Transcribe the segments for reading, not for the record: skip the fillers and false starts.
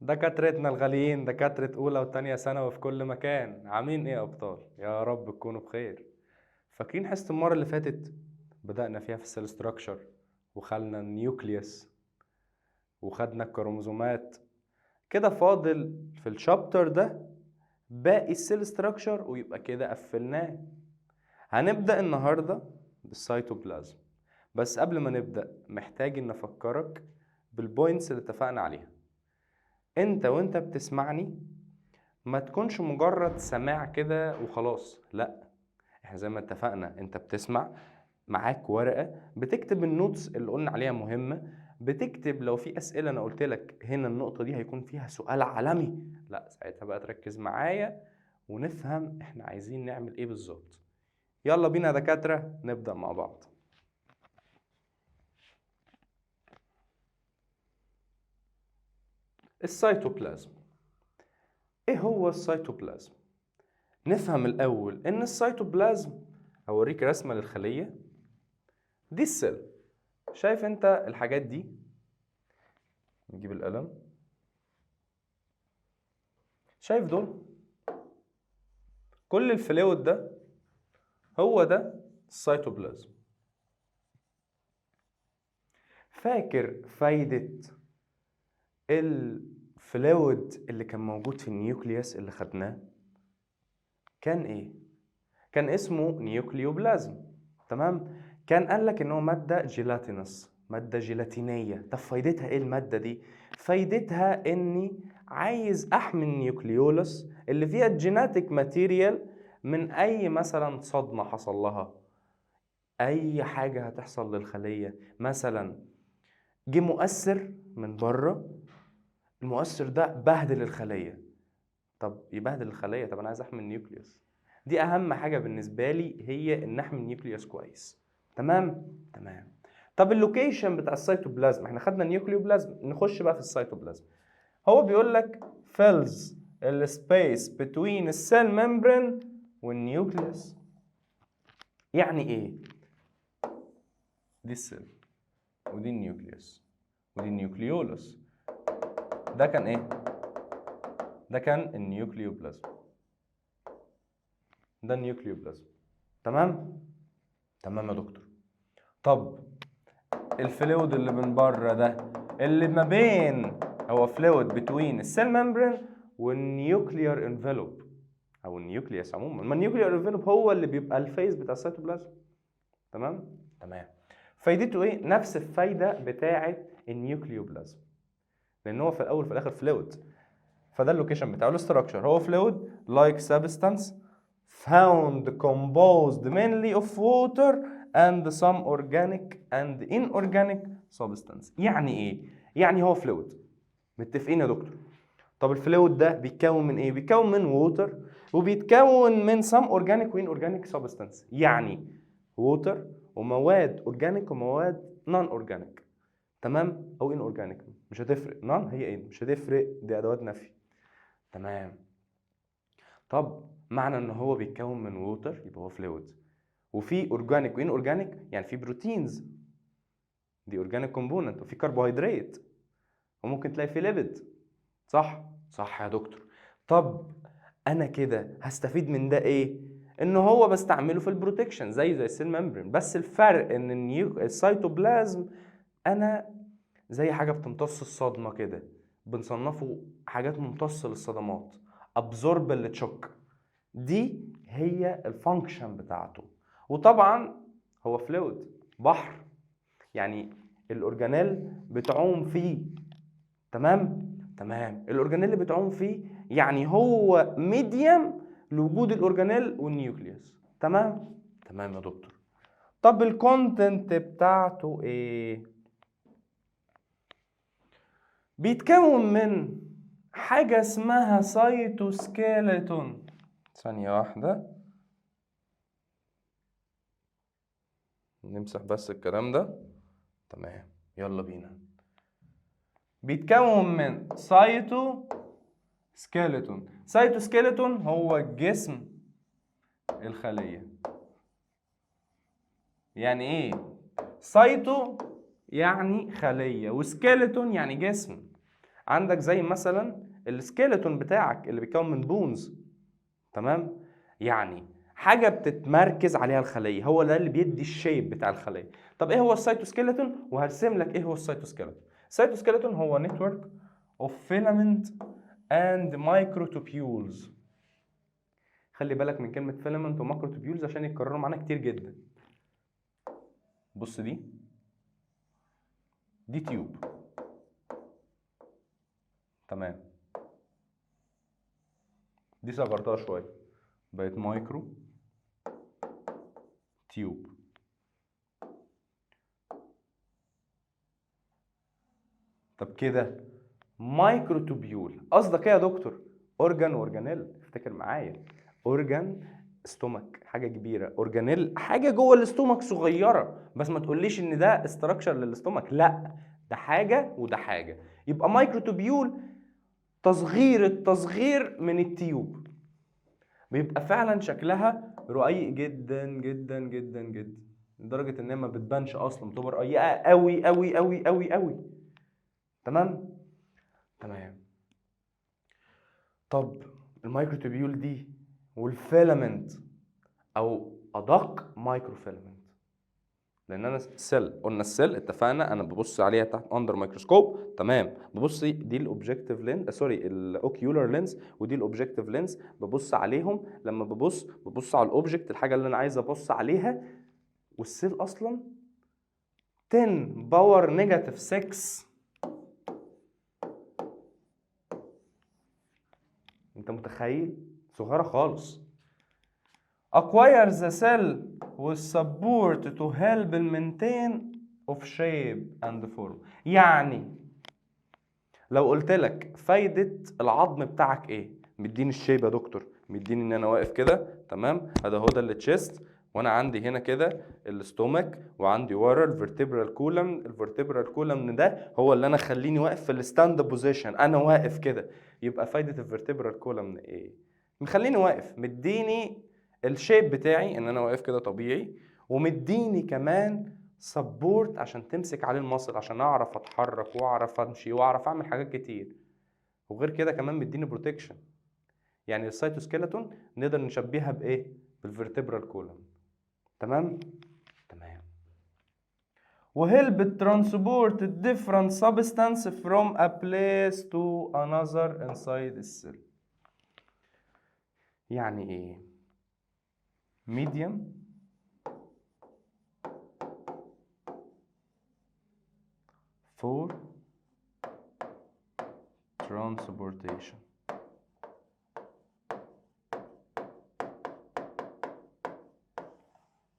دكاترتنا الغاليين، دكاترة أولى وتانية ثانوي في كل مكان، عاملين إيه يا أبطال؟ يا رب تكونوا بخير. فاكرين حصة المرة اللي فاتت بدأنا فيها في السيل ستراكشر، وخدنا النيوكليوس وخدنا الكروموزومات. كده فاضل في الشابتر ده باقي السيل ستراكشر ويبقى كده قفلناه. هنبدأ النهاردة بالسيتوبلازم، بس قبل ما نبدأ محتاج إن أفكرك بالبوينتس اللي اتفقنا عليها. انت وانت بتسمعني ما تكونش مجرد سماع كده وخلاص، لا، احنا زي ما اتفقنا انت بتسمع، معاك ورقة بتكتب النوتس اللي قلنا عليها مهمة، بتكتب لو في اسئلة انا قلت لك هنا النقطة دي هيكون فيها سؤال عالمي، لا ساعتها بقى تركز معايا ونفهم احنا عايزين نعمل ايه بالظبط. يلا بينا يا دكاترة نبدأ مع بعض. السيتوبلازم. ايه هو السيتوبلازم؟ نفهم الاول ان السيتوبلازم، اوريك رسمة للخلية دي السيل. شايف انت الحاجات دي؟ نجيب القلم. شايف دول؟ كل الفلويد ده هو ده السيتوبلازم. فاكر فايدة الفلويد اللي كان موجود في النيوكليوس اللي خدناه كان ايه؟ كان اسمه نيوكليوبلازم، تمام؟ كان قالك ان هو مادة جيلاتينس، مادة جيلاتينية. طب فايدتها ايه المادة دي؟ فايدتها اني عايز احمي النيوكليولس اللي فيها الجيناتيك ماتيريال من اي مثلا صدمة حصل لها، اي حاجة هتحصل للخلية. مثلا جه مؤثر من بره، المؤثر ده بهدل الخلية. طب يبهدل الخلية، طب انا عايز احمي النيوكليوس. دي اهم حاجة بالنسبة لي، هي ان احمي النيوكليوس كويس. تمام. طب اللوكيشن بتاع السيتوبلازم، احنا خدنا النيوكليوبلازم، نخش بقى في السيتوبلازم. هو بيقول لك fills السبيس between السيل ممبرين والنيوكليوس. يعني ايه؟ دي السيل ودي النيوكليوس ودي النيوكليولس. ده كان ايه؟ ده كان النيوكليوبلازم. ده النيوكليوبلازم. تمام يا دكتور. طب الفلويد اللي من بره ده اللي ما بين، هو فلويد بتوين السيل ممبرين والنيوكليير انفلوب او النيوكليوس عموما. ما النيوكليير انفلوب هو اللي بيبقى الفيز بتاع السيتوبلازم. تمام. فايدته ايه؟ نفس الفايده بتاعه النيوكليوبلازم، لان هو في الاول في الاخر فلويد. فده اللوكيشن بتاعه. الاستراكشر هو فلويد لايك سبستانس found composed mainly of water and some organic and inorganic substance. يعني ايه؟ يعني هو فلويد. متفقين يا دكتور؟ طب الفلويد ده بيتكون من ايه؟ بيتكون من ووتر، وبيتكون من some organic و inorganic substance. يعني ووتر ومواد اورجانيك ومواد نون اورجانيك، تمام؟ او ان اورجانيك، مش هتفرق. نون هي ان، مش هتفرق، دي ادوات نفي. تمام. طب معنى ان هو بيتكون من ووتر يبقى هو فلويد، وفي اورجانيك وان اورجانيك، يعني في بروتينز دي اورجانيك كومبوننت، وفي كربوهيدرات، وممكن تلاقي في ليبيد. صح يا دكتور. طب انا كده هستفيد من ده ايه؟ ان هو بستعمله في البروتكشن زي السيل ممبرين، بس الفرق ان السيتوبلازم انا زي حاجه بتمتص الصدمه كده، بنصنفه حاجات ممتصه للصدمات، ابزورب اللي تشوك. دي هي الفانكشن بتاعته. وطبعا هو فلويد، بحر، يعني الاورجانيل بتعوم فيه. تمام. الاورجانيل بتعوم فيه، يعني هو ميديم لوجود الاورجانيل والنيوكليوس. تمام يا دكتور. طب الكونتنت بتاعته ايه؟ بيتكون من حاجة اسمها سايتوسكيلتون. ثانية واحدة نمسح بس الكلام ده. تمام، يلا بينا. بيتكون من سايتوسكيلتون هو جسم الخلية. يعني ايه؟ سايتو يعني خلية، وسكيلتون يعني جسم. عندك زي مثلا السكيلتون بتاعك اللي بيتكون من بونز، تمام؟ يعني حاجه بتتمركز عليها الخليه، هو ده اللي بيدي الشيب بتاع الخليه. طب ايه هو السيتوسكيلتون؟ وهرسم لك ايه هو السيتوسكيلتون. السيتوسكيلتون هو نتورك of filament and microtubules. خلي بالك من كلمه filament ومايكروتوبيولز عشان يتكرروا معانا كتير جدا. بص دي تيوب، تمام؟ دي صغرتها شويه بقت مايكرو تيوب. طب كده مايكروتوبيول قصدك ايه يا دكتور؟ اورجان واورجانيل، افتكر معايا. اورجان ستومك حاجه كبيره، اورجانيل حاجه جوه الاستومك صغيره، بس ما تقوليش ان ده استراكشر للاستومك، لا ده حاجه وده حاجه. يبقى مايكروتوبيول تصغير التصغير من التيوب، بيبقى فعلا شكلها رقيق جدا جدا جدا جدا لدرجه ان هي ما بتبانش اصلا، بتبقى رقيقه قوي قوي قوي قوي قوي. تمام. طب المايكروتوبيول دي والفيلامنت او ادق مايكرو فيلامنت، لان انا سيل، قلنا السيل اتفقنا انا ببص عليها تحت اندر مايكروسكوب، تمام؟ ببص دي الاوبجكتيف لينز، سوري الاوكيولار لينز، ودي الاوبجكتيف لينز، ببص عليهم. لما ببص على الاوبجكت، الحاجه اللي انا عايز ابص عليها، والسيل اصلا 10 باور نيجاتيف 6. انت متخيل؟ صغيره خالص. acquire the cell with support to help maintain of shape and form. يعني لو قلت لك فايدة العظم بتاعك ايه؟ مديني الشيب يا دكتور، مديني ان انا واقف كده، تمام؟ هذا هو ده التشيست، وانا عندي هنا كده الاستومك، وعندي ورا الفرتبرال كولم. الفرتبرال كولم ده هو اللي انا خليني واقف في الستاند بوزيشن، انا واقف كده. يبقى فايدة الفرتبرال كولم ايه؟ مخليني واقف، مديني الشيب بتاعي ان انا واقف كده طبيعي، ومديني كمان سبورت عشان تمسك عليه المصل، عشان اعرف اتحرك واعرف امشي واعرف اعمل حاجات كتير. وغير كده كمان مديني بروتكشن. يعني السيتوسكيلتون نقدر نشبهها بايه؟ بالفرتبرال كولوم. تمام. وهيلب ترانسبورت different substance from a place to another inside the cell. يعني ايه؟ medium for transportation.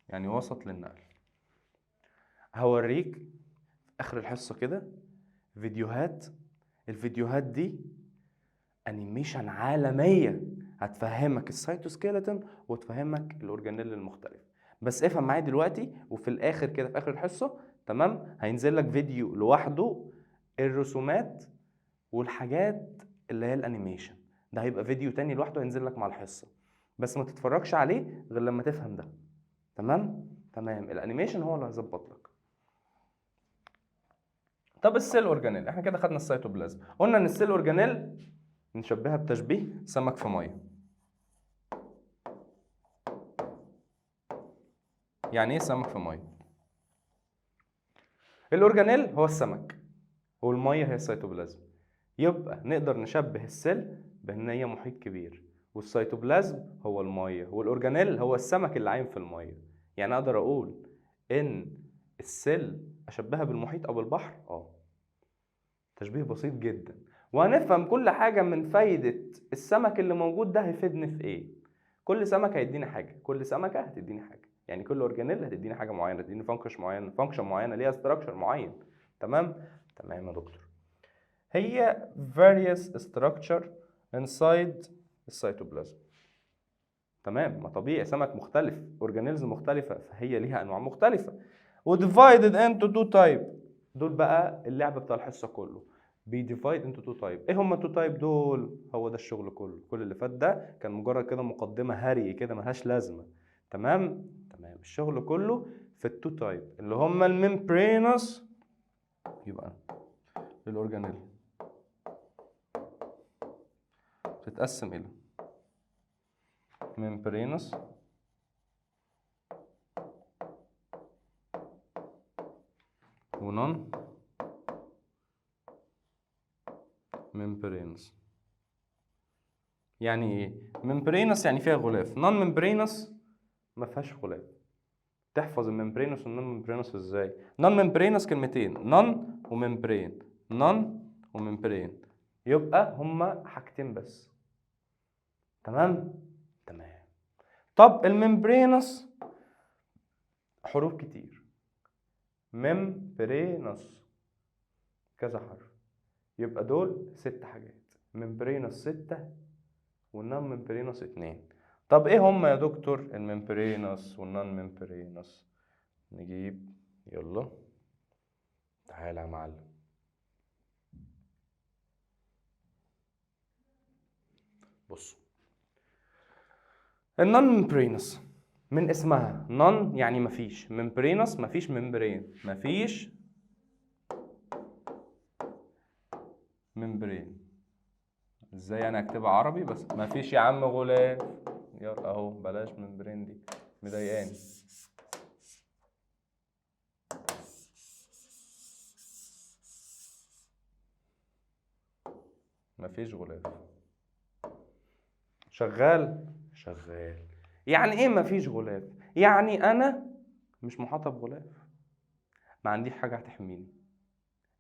يعني وسط للنقل. هوريك اخر الحصة كده فيديوهات، الفيديوهات دي انيميشن عالمية هتفهمك السيتوسكيلتون وتفهمك الاورجانيل المختلف. بس افهم معايا دلوقتي، وفي الاخر كده في اخر الحصة، تمام، هينزل لك فيديو لوحده الرسومات والحاجات اللي هي الانيميشن، ده هيبقى فيديو تاني لوحده هينزل لك مع الحصة، بس ما تتفرجش عليه غير لما تفهم ده. تمام. الانيميشن هو اللي هيظبط لك. طب السيل اورجانيل، احنا كده خدنا السيتوبلازم، قلنا ان السيل اورجانيل نشبهها بتشبيه سمك في ميه. يعني ايه سمك في ميه؟ الاورجانيل هو السمك والميه هي السيتوبلازم، يبقى نقدر نشبه السيل بان هي محيط كبير، والسيتوبلازم هو الميه، والاورجانيل هو السمك اللي عايم في الميه. يعني اقدر اقول ان السيل اشبهها بالمحيط او بالبحر. تشبيه بسيط جدا، وهنفهم كل حاجة من فايدة السمك اللي موجود ده هيفيدني في ايه. كل سمك هيديني حاجة، كل سمكة هتديني حاجة، يعني كل اورجانيل هتديني حاجة معينة، هتديني فانكشن معينة ليها ستراكشر معين. تمام يا دكتور. هي various structure inside السيتوبلازم. تمام، ما طبيعي سمك مختلف، اورجانيلز مختلفة، فهي ليها انواع مختلفة. divided into two type. دول بقى اللعب بتاع الحصة كله، بيديفايد انتو تو تايب. ايه هما التو تايب دول؟ هو ده الشغل كله، كل اللي فات ده كان مجرد كده مقدمه هري كده ملهاش لازمه. تمام. الشغل كله في التو تايب اللي هما الممبرينس، يبقى الاورجانيل بتتقسم الى membranous ونون membranous. يعني ايه membranous؟ يعني فيها غلاف. non membranous ما فيهاش غلاف. تحفظ الممبرينوس والنون ممبرينوس ازاي؟ نون ممبرينوس كلمتين، نون وممبرين، نون وممبرين، يبقى هما حاجتين بس. تمام؟ تمام. طب الممبرينوس حروف كتير، ممبرينوس كذا حرف، يبقى دول 6 حاجات. ممبرينوس 6 والنون ممبرينوس 2. طب ايه هما يا دكتور الممبرينوس والنون ممبرينوس؟ نجيب، يلا تعالى يا معلم. بص، النون ممبرينوس من اسمها نون يعني مفيش، ممبرينوس مفيش ممبرين، مفيش ممبرين. ازاي انا اكتبها عربي بس؟ مفيش يا عم غلاف. يلا اهو، بلاش ممبرين دي مضايقاني. مفيش غلاف. شغال؟ شغال. يعني ايه مفيش غلاف؟ يعني انا مش محاطة بغلاف، ما عنديش حاجة هتحميني.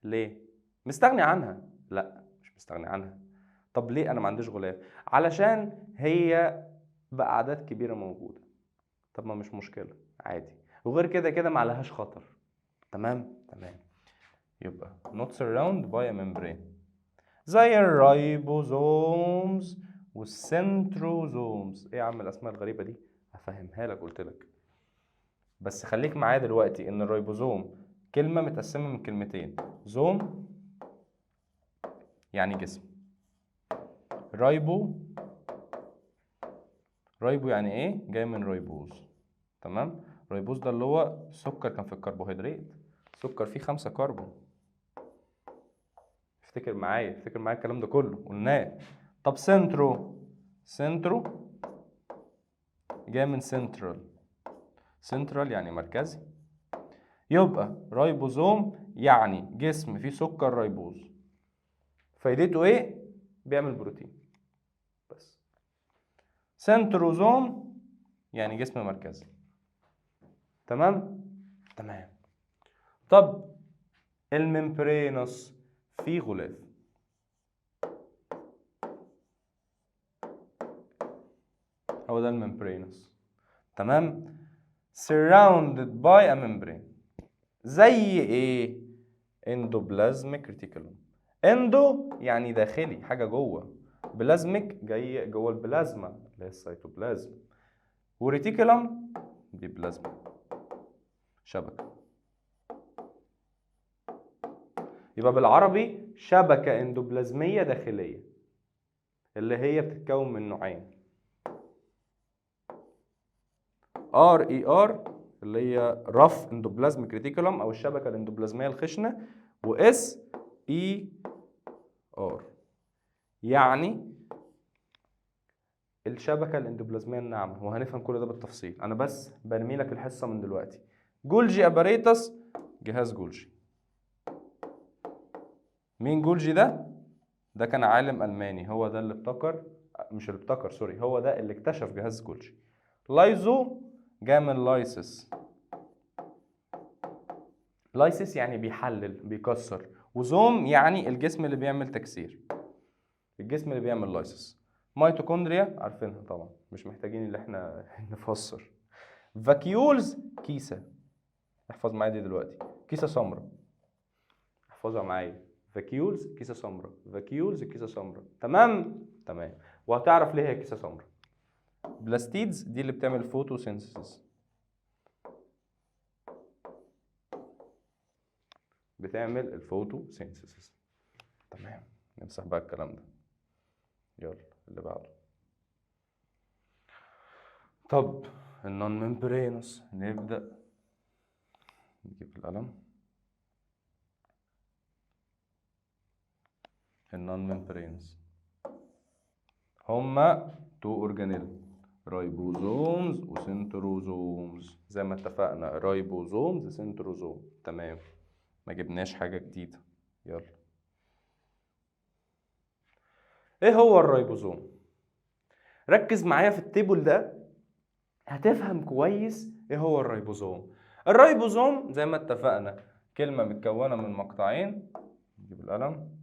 ليه؟ مستغني عنها؟ لا مش مستغني عنها. طب ليه انا ما عنديش غلاف؟ علشان هي بأعداد كبيرة موجودة. طب ما مش مشكلة، عادي. وغير كده كده ما عليهاش خطر. تمام؟ تمام. يبقى not surrounded by a membrane زي الرايبوزومز والسنتروزومز. ايه يا عم الاسماء الغريبة دي؟ هفهمها لك، قلت لك. بس خليك معايا دلوقتي ان الرايبوزوم كلمة متقسمة من كلمتين، زوم يعني جسم، رايبو يعني ايه؟ جاي من رايبوز. تمام؟ رايبوز ده اللي هو سكر كان في الكربوهيدرات، سكر فيه 5 كربون. افتكر معايا الكلام ده كله قلناه. طب سنترو جاي من سنترال يعني مركزي. يبقى رايبوزوم يعني جسم فيه سكر رايبوز. فايدته ايه؟ بيعمل بروتين بس. سنتروزوم يعني جسم مركزي. تمام؟ تمام. طب الممبرينوس فيه غلاف. هو ده الممبرينوس. تمام؟ surrounded by a membrane. زي ايه؟ اندوبلازميك ريتيكولوم. اندو يعني داخلي، حاجه جوه. بلازميك جاي جوه البلازما اللي هي السيتوبلازم. وريتيكولوم دي بلازما، شبكه. يبقى بالعربي شبكه اندوبلازميه داخليه، اللي هي بتتكون من نوعين، RER اللي هي رف اندوبلازميك ريتيكولوم او الشبكه الاندوبلازميه الخشنه، SER يعني الشبكه الاندوبلازميه الناعمه. وهنفهم كل ده بالتفصيل، انا بس برمي لك الحصه من دلوقتي. جولجي اباريتس، جهاز جولجي. مين جولجي ده؟ ده كان عالم الماني، هو ده اللي ابتكر، مش اللي ابتكر سوري، هو ده اللي اكتشف جهاز جولجي. لايزو جاء من لايسس. لايسس يعني بيحلل بيكسر، وزوم يعني الجسم اللي بيعمل تكسير، الجسم اللي بيعمل لايسس. ميتوكوندريا عارفينها طبعا، مش محتاجين اللي احنا نفسر. فاكيولز كيسه، احفظ معايا دي دلوقتي، كيسه سمراء، احفظها معايا. فاكيولز كيسه سمراء، فاكيولز كيسه سمراء. تمام؟ تمام. وهتعرف ليه هي كيسه سمراء. بلاستيدز دي اللي بتعمل فوتوسينثيسيس، بتعمل الفوتوسينثيسيس. تمام. نمسح بقى الكلام ده. يلا اللي بعده. طب النون ممبرينوس، نبدأ نجيب القلم. النون ممبرينوس هما تو اورجانيل، رايبوزومز وسنتروزومز. زي ما اتفقنا رايبوزومز سنتروزوم. تمام، ما جبناش حاجة جديدة. يلا، ايه هو الرايبوزوم؟ ركز معايا في التيبل ده هتفهم كويس ايه هو الرايبوزوم. الرايبوزوم زي ما اتفقنا كلمة متكونة من مقطعين. نجيب القلم.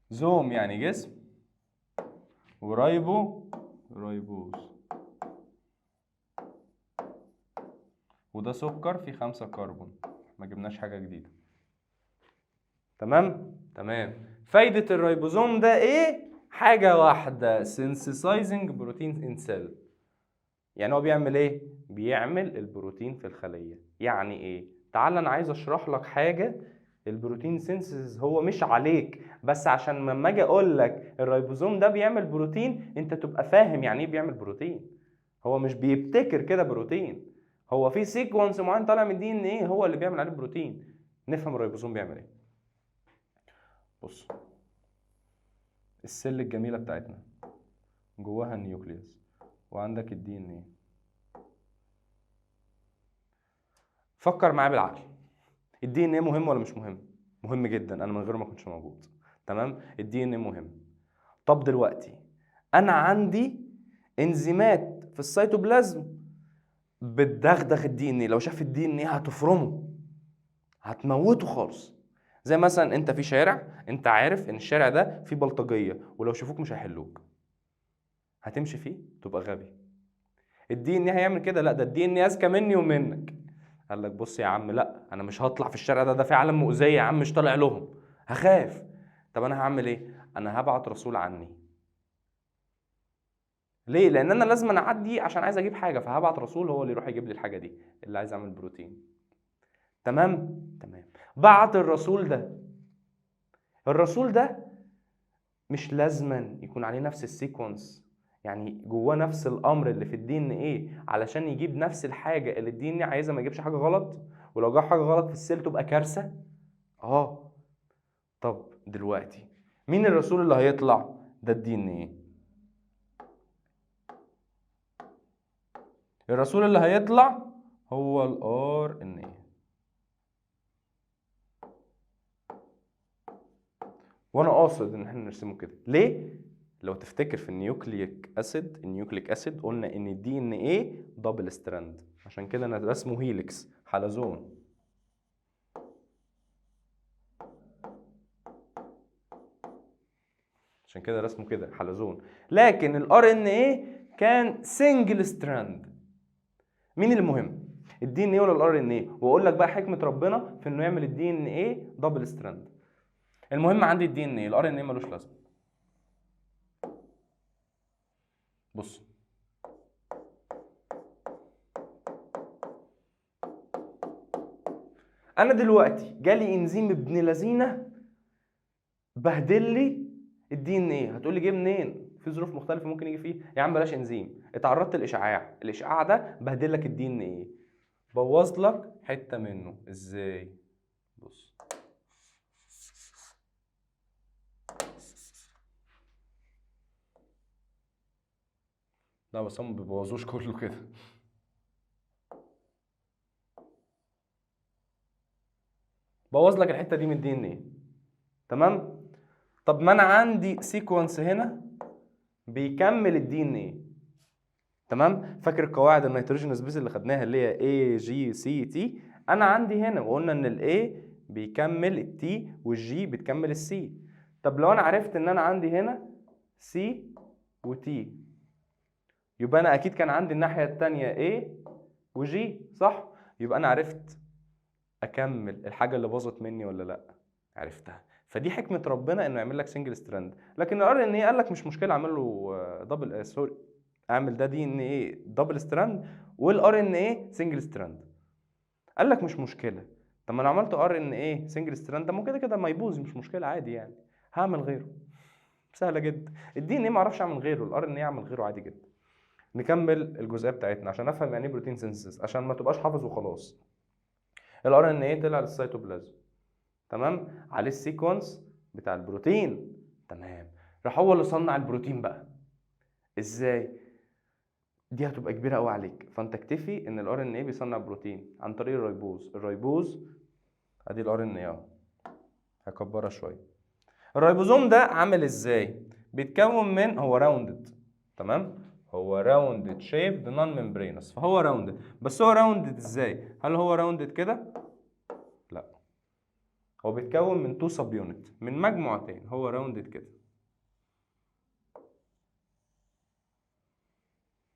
زوم يعني جسم، ورايبو رايبوز، وده سكر فيه 5 كربون. ما جبناش حاجة جديدة. تمام؟ تمام. فايدة الرايبوزوم ده ايه؟ حاجة واحدة، synthesizing protein in cell. يعني هو بيعمل ايه؟ بيعمل البروتين في الخلية. يعني ايه؟ تعال انا عايز اشرح لك حاجة. البروتين سينثيسيس هو مش عليك، بس عشان لما اجي اقول لك الرايبوزوم ده بيعمل بروتين انت تبقى فاهم يعني ايه بيعمل بروتين. هو مش بيبتكر كده بروتين، هو في سيكونس معين طالع من الدي ان ايه هو اللي بيعمل عليه بروتين. نفهم الرايبوزوم بيعمل ايه. بص، السل الجميلة بتاعتنا جواها النيوكليوس، وعندك الدي ان ايه. فكر معايا بالعقل، الدي ان ايه مهم ولا مش مهم؟ مهم جدا، انا من غيره ما كنتش موجود. تمام، الدي ان ايه مهم. طب دلوقتي انا عندي انزيمات في السيتوبلازم بتدغدغ الدي ان ايه. لو شاف الدي ان ايه هتفرمه، هتموته خالص. زي مثلا انت في شارع، انت عارف ان الشارع ده فيه بلطجيه، ولو شافوك مش هيحلوك، هتمشي فيه؟ تبقى غبي. الدي ان ايه هيعمل كده؟ لا، ده الدي ان ايه اذكى مني ومنك. قال لك بص يا عم، لا انا مش هطلع في الشارع ده فعلا مؤذيه يا عم، مش طالع لهم، هخاف. طب انا هعمل ايه؟ انا هبعت رسول عني. ليه؟ لان انا لازم اعدي عشان عايز اجيب حاجه، فهبعت رسول هو اللي يروح يجيب لي الحاجه دي اللي عايز اعمل بروتين. تمام. تمام. بعت الرسول ده، الرسول ده مش لازما يكون عليه نفس السيكونس، يعني جواه نفس الامر اللي في الدي ان ايه علشان يجيب نفس الحاجه اللي الدي ان ايه عايزها، ما يجيبش حاجه غلط. ولو جاب حاجه غلط في السيل تبقى كارثه. طب دلوقتي مين الرسول اللي هيطلع؟ ده الدي ان ايه. الرسول اللي هيطلع هو الار ان ايه. وانا قاصد ان احنا نرسمه كده. ليه؟ لو تفتكر في النيوكليك اسيد قلنا ان الدي ان ايه دبل ستراند، عشان كده انا رسمه هيليكس حلزون. عشان كده رسمه كده حلزون. لكن الار ان ايه كان سنجل ستراند. مين اللي مهم؟ الدي ان ايه ولا الار ان ايه؟ واقول لك بقى حكمه ربنا في انه يعمل الدي ان ايه دبل ستراند. المهم عندي الدي ان ايه، الار ان ايه ملوش لازمه. بص، انا دلوقتي جالي انزيم ابن لذينه بهدل لي الدي ان ايه. هتقول لي جه منين؟ في ظروف مختلفه ممكن يجي فيه. يا عم بلاش انزيم، اتعرضت للاشعاع، الاشعاع ده بهدل لك الدي ان ايه، بوظ لك حته منه. ازاي؟ بص، لا بس هم ما بيبوظوش كله كده. بوظ لك الحته دي من الدي ان ايه. تمام. طب ما انا عندي سيكونس هنا بيكمل الدي ان ايه. تمام. فاكر قواعد النيتروجين سبيس اللي خدناها اللي هي اي جي سي تي؟ انا عندي هنا وقلنا ان الاي بيكمل التي والجي بتكمل السي. طب لو انا عرفت ان انا عندي هنا سي وتي، يبقى انا اكيد كان عندي الناحيه الثانيه اي وجي، صح؟ يبقى انا عرفت اكمل الحاجه اللي باظت مني ولا لا؟ عرفتها. فدي حكمه ربنا انه يعمل لك سنجل ستراند. لكن الار ان ايه قال لك مش مشكله اعمل له دبل سوري، اعمل ده دي ان ايه دبل ستراند والار ان ايه سنجل ستراند. قال لك مش مشكله. طب ما انا عملت ار ان ايه سنجل ستراند، ده كده كده ما يبوظ، مش مشكله عادي يعني، هعمل غيره. سهله جدا. الدي ان ايه ما اعرفش اعمل غيره، الار ان ايه اعمل غيره عادي جدا. نكمل الجزئيه بتاعتنا عشان افهم يعني ايه بروتين سينثيسيس، عشان ما تبقاش حافظ وخلاص. الار ان ايه طلع للسيتوبلازم، تمام، عليه السيكونس بتاع البروتين، تمام. راح هو اللي صنع البروتين بقى. ازاي؟ دي هتبقى كبيره قوي عليك، فانت اكتفي ان الار ان ايه بيصنع بروتين عن طريق الريبوز. الريبوز ادي الار ان ايه اهو، هكبرها شويه. الريبوزوم ده عامل ازاي؟ بيتكون من، هو راوندد، تمام، هو راوندد شيبد نون ممبرينس، فهو راوندد. بس هو راوندد ازاي؟ هل هو راوندد كده؟ لا، هو بيتكون من تو سب يونت، من مجموعتين. هو راوندد كده،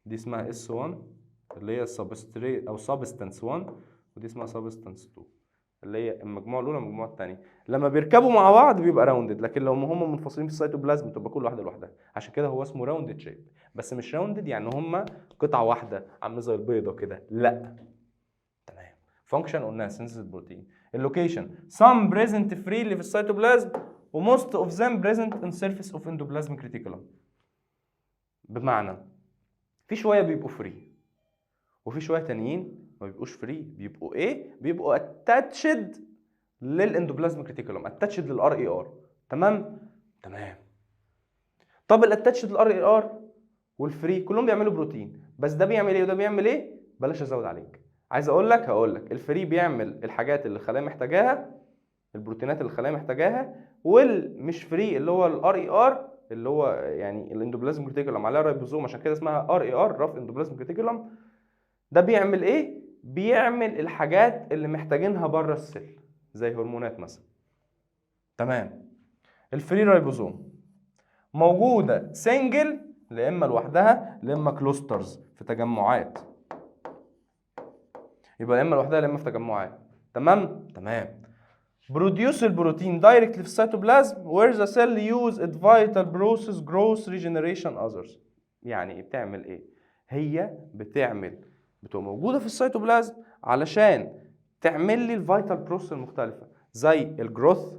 دي اسمها اس 1 اللي هي سبستريت او سبستانس 1، ودي اسمها سبستانس 2 اللي هي المجموعه الاولى والمجموعه الثانيه. لما بيركبوا مع بعض بيبقى راوندد، لكن لو هم منفصلين في السيتوبلازم تبقى كل واحده لوحدها. عشان كده هو اسمه راوندد شيب. بس مش راوندد يعني هم قطعه واحده عامله زي البيضه كده، لا. تمام. فانكشن قلناها سينثيز بروتين. اللوكيشن some present freely في السيتوبلازم و most of them present in surface of endoplasmic reticulum. بمعنى في شويه بيبقوا فري وفي شويه تانيين ما بيبقوش فري، بيبقوا ايه؟ بيبقوا اتاتشد للاندوبلازميك ريتيكولوم، اتاتشد للار اي ار. تمام؟ تمام. طب الاتاتشد للار اي ار والفري كلهم بيعملوا بروتين، بس ده بيعمل ايه وده بيعمل ايه؟ بلاش ازود عليك. عايز اقول لك، هقول لك الفري بيعمل الحاجات اللي الخلايا محتاجاها، البروتينات اللي الخلايا محتاجاها، والمش فري اللي هو الار اي ار اللي هو يعني الاندوبلازميك ريتيكولوم عليها رايبوزوم، عشان كده اسمها ار اي ار، راف اندوبلازميك ريتيكولوم. ده بيعمل ايه؟ بيعمل الحاجات اللي محتاجينها بره السيل زي هرمونات مثلا. تمام. الفري رايبوزوم موجوده سنجل، لا اما لوحدها لا اما كلوسترز في تجمعات. يبقى لا اما لوحدها لا اما في تجمعات. تمام؟ تمام. بروديوس البروتين دايركتلي في السيتوبلازم where the cell use its vital process growth regeneration others. يعني بتعمل ايه؟ هي بتبقى موجوده في السيتوبلازم علشان تعمل لي الفيتال بروسيس المختلفه، زي الجروث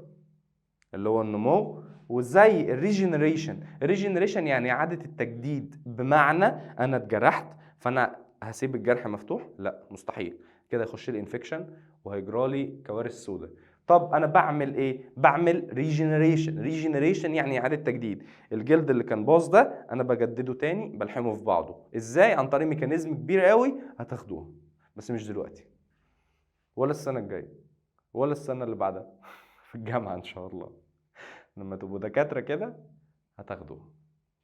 اللي هو النمو، وزي الريجنريشن. الريجنريشن يعني اعاده التجديد، بمعنى انا اتجرحت فانا هسيب الجرح مفتوح؟ لا، مستحيل. كده يخش لي انفكشن وهيجرالي كوارث سوداء. طب انا بعمل ايه؟ بعمل ريجنريشن. ريجنريشن يعني اعاده تجديد. الجلد اللي كان باظ ده انا بجدده تاني، بلحمه في بعضه. ازاي؟ عن طريق ميكانيزم كبير قوي هتاخدوها، بس مش دلوقتي ولا السنه الجايه ولا السنه اللي بعدها في الجامعه ان شاء الله، لما تبقوا دكاتره كده هتاخدوها.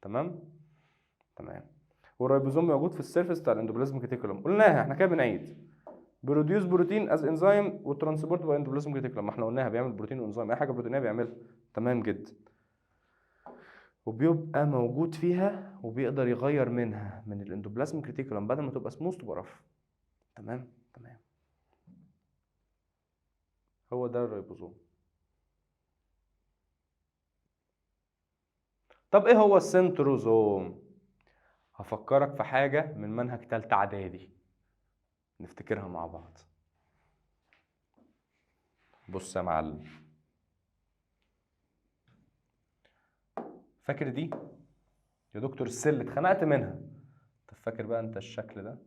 تمام؟ تمام. والريبوزوم موجود في السيرفيس بتاع الاندوبلازميك ريتيكولوم، قلناها احنا كده بنعيد. بروديوس بروتين از انزيم وترانسبورت باي اندوبلازميك ريتيكولوم، ما احنا قلناها بيعمل بروتين وانزيم، اي حاجه بروتينيه بيعملها. تمام جدا. وبيبقى موجود فيها وبيقدر يغير منها من الاندوبلازميك ريتيكولوم، بدل ما تبقى سموث تبقى رف. تمام؟ تمام. هو ده الريبوزوم. طب ايه هو السنتروزوم؟ هفكرك في حاجه من منهج تالتة اعدادي نفتكرها مع بعض. بص يا معلم، فاكر دي يا دكتور السل اتخنقت منها؟ طب فاكر بقى انت الشكل ده؟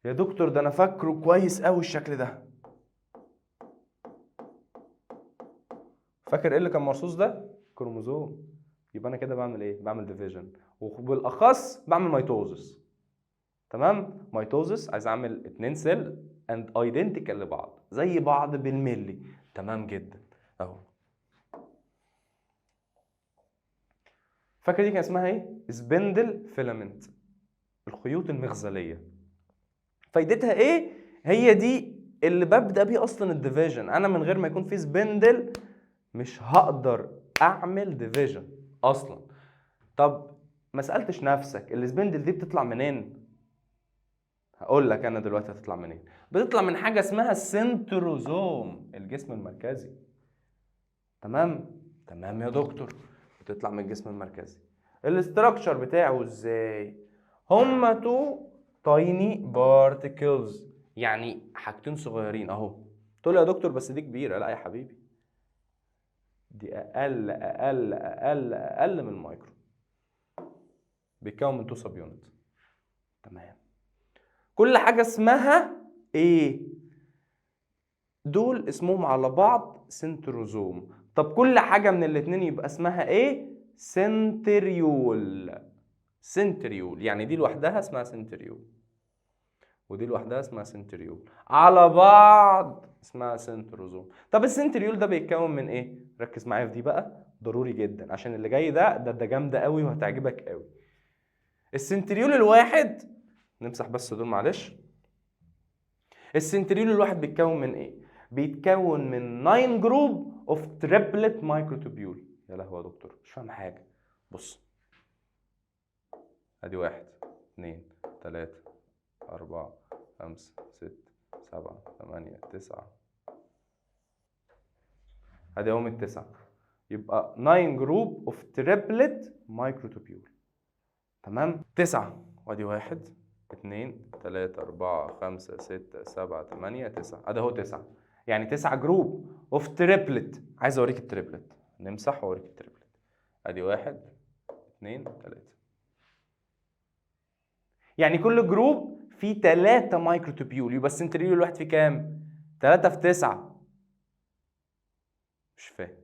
يا دكتور ده انا فاكره كويس قوي الشكل ده. فاكر ايه اللي كان مرصوص ده؟ كروموزوم. يبقى انا كده بعمل ايه؟ بعمل ديفيجن، وبالاخص بعمل ميتوزس. تمام؟ ميتوزس عايز اعمل 2 سيل اند ايدنتيكال لبعض، زي بعض بالملي. تمام جدا اهو. فاكر دي كان اسمها ايه؟ سبندل فيلامنت، الخيوط المغزليه. فايدتها ايه؟ هي دي اللي ببدا بيه اصلا الديفيجن. انا من غير ما يكون في سبندل مش هقدر اعمل ديفيجن اصلا. طب ما سالتش نفسك السبندل دي بتطلع منين؟ هقول لك انا دلوقتي هتطلع منين. بتطلع من حاجه اسمها السنتروزوم، الجسم المركزي. تمام؟ تمام يا دكتور. بتطلع من الجسم المركزي. الاستراكشر بتاعه ازاي؟ هما تو تايني بارتكلز، يعني حاجتين صغيرين اهو. تقول يا دكتور بس دي كبيره. لا يا حبيبي، دي اقل اقل اقل اقل من المايكرو. بيتكون من 2 سب يونت. تمام. كل حاجه اسمها ايه؟ دول اسمهم على بعض سنتروزوم. طب كل حاجه من الاثنين يبقى اسمها ايه؟ سنتريول. سنتريول يعني دي لوحدها اسمها سنتريول، ودي لوحدها اسمها سنتريول، على بعض اسمها سنتروزوم. طب السنتريول ده بيتكون من ايه؟ ركز معايا في دي بقى، ضروري جدا عشان اللي جاي ده جامده قوي وهتعجبك قوي. السنتريول الواحد، نمسح بس دول معلش. السنتريول الواحد بيتكون من ايه؟ بيتكون من 9 جروب اوف تريبلت مايكروتوبيول. يا لهوي يا دكتور مش فاهم حاجه. بص، ادي 1 2 3 4 5 6 7 8 9، ادي هم التسعه. يبقى 9 جروب اوف تريبلت مايكروتوبيول. تمام؟ 9، وادي 1 2 3 4 5 6 7 8 9، ادي اهو 9. يعني 9 جروب اوف تريبلت. عايز اوريك التريبلت، نمسح واوريك التريبلت. ادي 1 2 3. يعني كل جروب فيه 3 مايكروتوبيول، يبقى السنتريول الواحد فيه كام؟ 3 في 9. مش فاهم.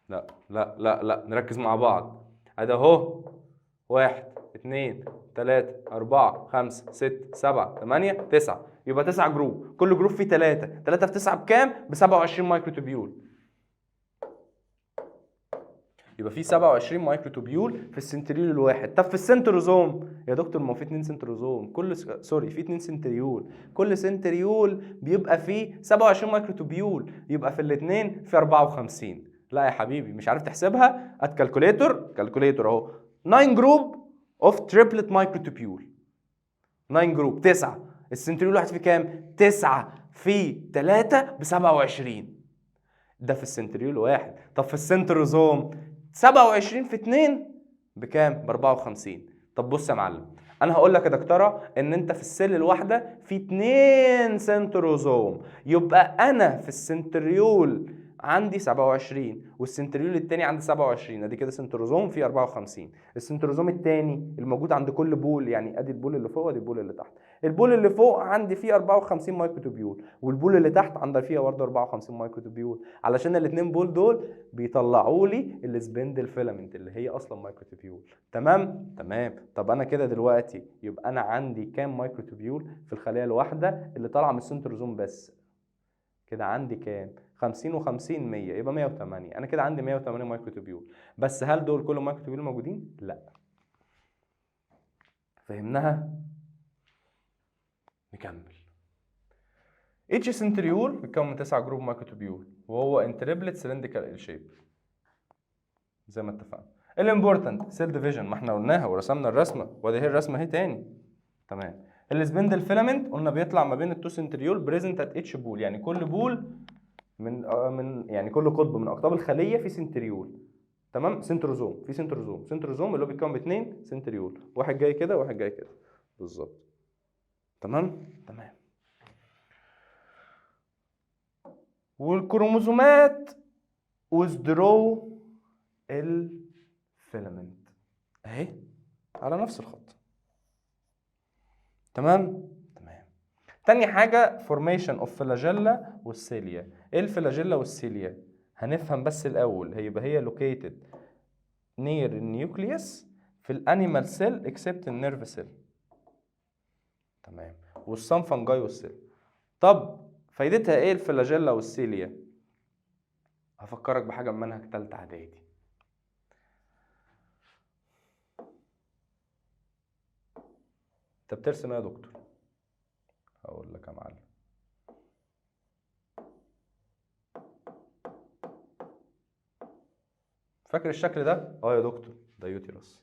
لا لا لا لا، نركز مع بعض. ادي اهو 1 2 3 4 5 6 7 8 9، يبقى 9 جروب، كل جروب فيه 3. 3 في 9 بكام؟ ب 27 مايكروتوبيول. يبقى في 27 مايكروتوبيول في السنتريول الواحد. طب في السنتروزوم يا دكتور، ما هو في 2 سنتروزوم، في 2 سنتريول، كل سنتريول بيبقى فيه 27 مايكروتوبيول، يبقى في الاثنين في 54. لا يا حبيبي مش عارف تحسبها؟ هات كالكوليتور اهو. 9 جروب اوف تريبلت مايكروتوبيول. 9 جروب 9. السنتريول الواحد فيه كام؟ 9 في 3 ب 27. ده في السنتريول واحد. طب في السنتروزوم 27 في 2 بكام؟ ب 54. طب بص يا معلم، انا هقول لك يا دكتوره ان انت في السيل الواحده في 2 سنتروزوم، يبقى انا في السنتريول عندي 27 والسنتريول التاني عندي 27، ادي كده سنتروزوم فيه 54. السنتروزوم التاني الموجود عند كل بول، يعني ادي البول اللي فوق وادي البول اللي تحت. البول اللي فوق عندي فيه 54 مايكروتوبيول، والبول اللي تحت عندي فيها برضه 54 مايكروتوبيول، علشان الاثنين بول دول بيطلعوا لي السبندل فيلامنت اللي هي اصلا مايكروتوبيول. تمام؟ تمام. طب انا كده دلوقتي يبقى انا عندي كام مايكروتوبيول في الخليه الواحده اللي طالعه من السنتروزوم بس؟ كده عندي كام؟ 50 و50 100، يبقى 108. انا كده عندي 108 مايكروتوبيول. بس هل دول كل مايكروتوبيول موجودين؟ لا. فهمناها؟ نكمل. each سنتريول بيتكون من 9 جروب مايكروتوبيول، وهو انتريبلت سلندريكال شيب زي ما اتفقنا. الامبورتنت سيل ديفيجن، ما احنا قلناها ورسمنا الرسمه، وادي هي الرسمه اهي تاني. تمام. السبندل فيلامنت قلنا بيطلع ما بين التو سنتريول بريزنت ات اتش بول، يعني كل بول من يعني كل قطب من اقطاب الخليه في سنتريول. تمام. سنتروزوم، في سنتروزوم اللي هو بيتكون باثنين سنتريول، واحد جاي كده وواحد جاي كده بالظبط. تمام. تمام. والكروموزومات withdraw الفيلامنت اهي على نفس الخط. تمام. تمام. تاني حاجه فورميشن اوف فلاجيلا والسيليا. ايه الفلاجيلا والسيليا؟ هنفهم بس الاول. هي لوكيتد نير النيوكليوس في الانيمال سيل اكسبت النيرف سيل. تمام. والسام فانجاي والسيل. طب فايدتها ايه الفلاجيلا والسيليا؟ هفكرك بحاجه من منهج ثالثه اعدادي. انت بترسم ايه يا دكتور؟ هقول لك يا معلم. فاكر الشكل ده؟ اه يا دكتور ده يوتيرس.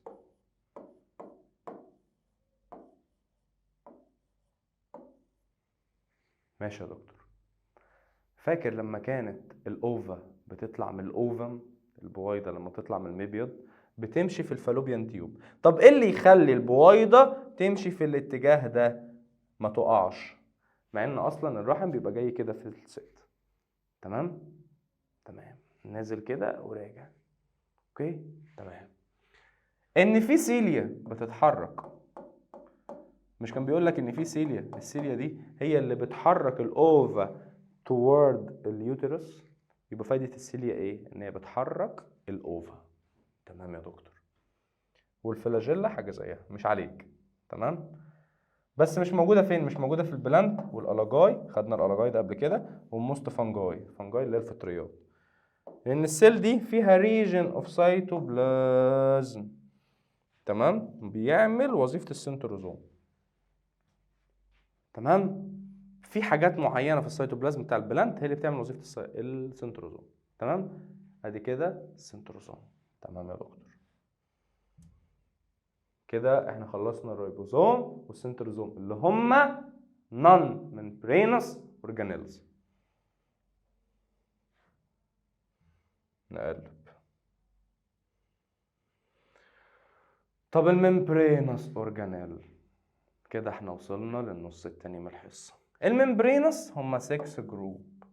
ماشي يا دكتور. فاكر لما كانت الاوفا بتطلع من الاوفم، البويضه لما تطلع من المبيض بتمشي في الفالوبيان تيوب. طب ايه اللي يخلي البويضه تمشي في الاتجاه ده ما تقعش، مع ان اصلا الرحم بيبقى جاي كده في الست؟ تمام. تمام. نازل كده وراجع. اوكي. تمام. ان في سيليا بتتحرك. مش كان بيقول لك ان في سيليا، السيليا دي هي اللي بتحرك الاوفا توورد اليوترس. يبقى فايده السيليا ايه؟ ان هي بتحرك الاوفا. تمام يا دكتور. والفلاجيلا حاجه زيها، مش عليك. تمام. بس مش موجوده فين؟ مش موجوده في البلانت والالاجاي، خدنا الالاجاي ده قبل كده، والموست فانجاي، فانجاي اللي هي الفطريات. لان السيل دي فيها ريجن اوف سيتوبلازم. تمام. بيعمل وظيفه السنتروزوم. تمام. في حاجات معينه في السيتوبلازم بتاع البلانت هي اللي بتعمل وظيفه السنتروزوم. تمام. ادي كده السنتروزوم. تمام يا دكتور. كده احنا خلصنا الريبوزوم والسنتروزوم اللي هما نون ممبرينس اورجانيلز. نقلب. طب الممبرينس اورجانيل، كده احنا وصلنا للنص التاني من الحصه. الممبرينس هما 6 جروب.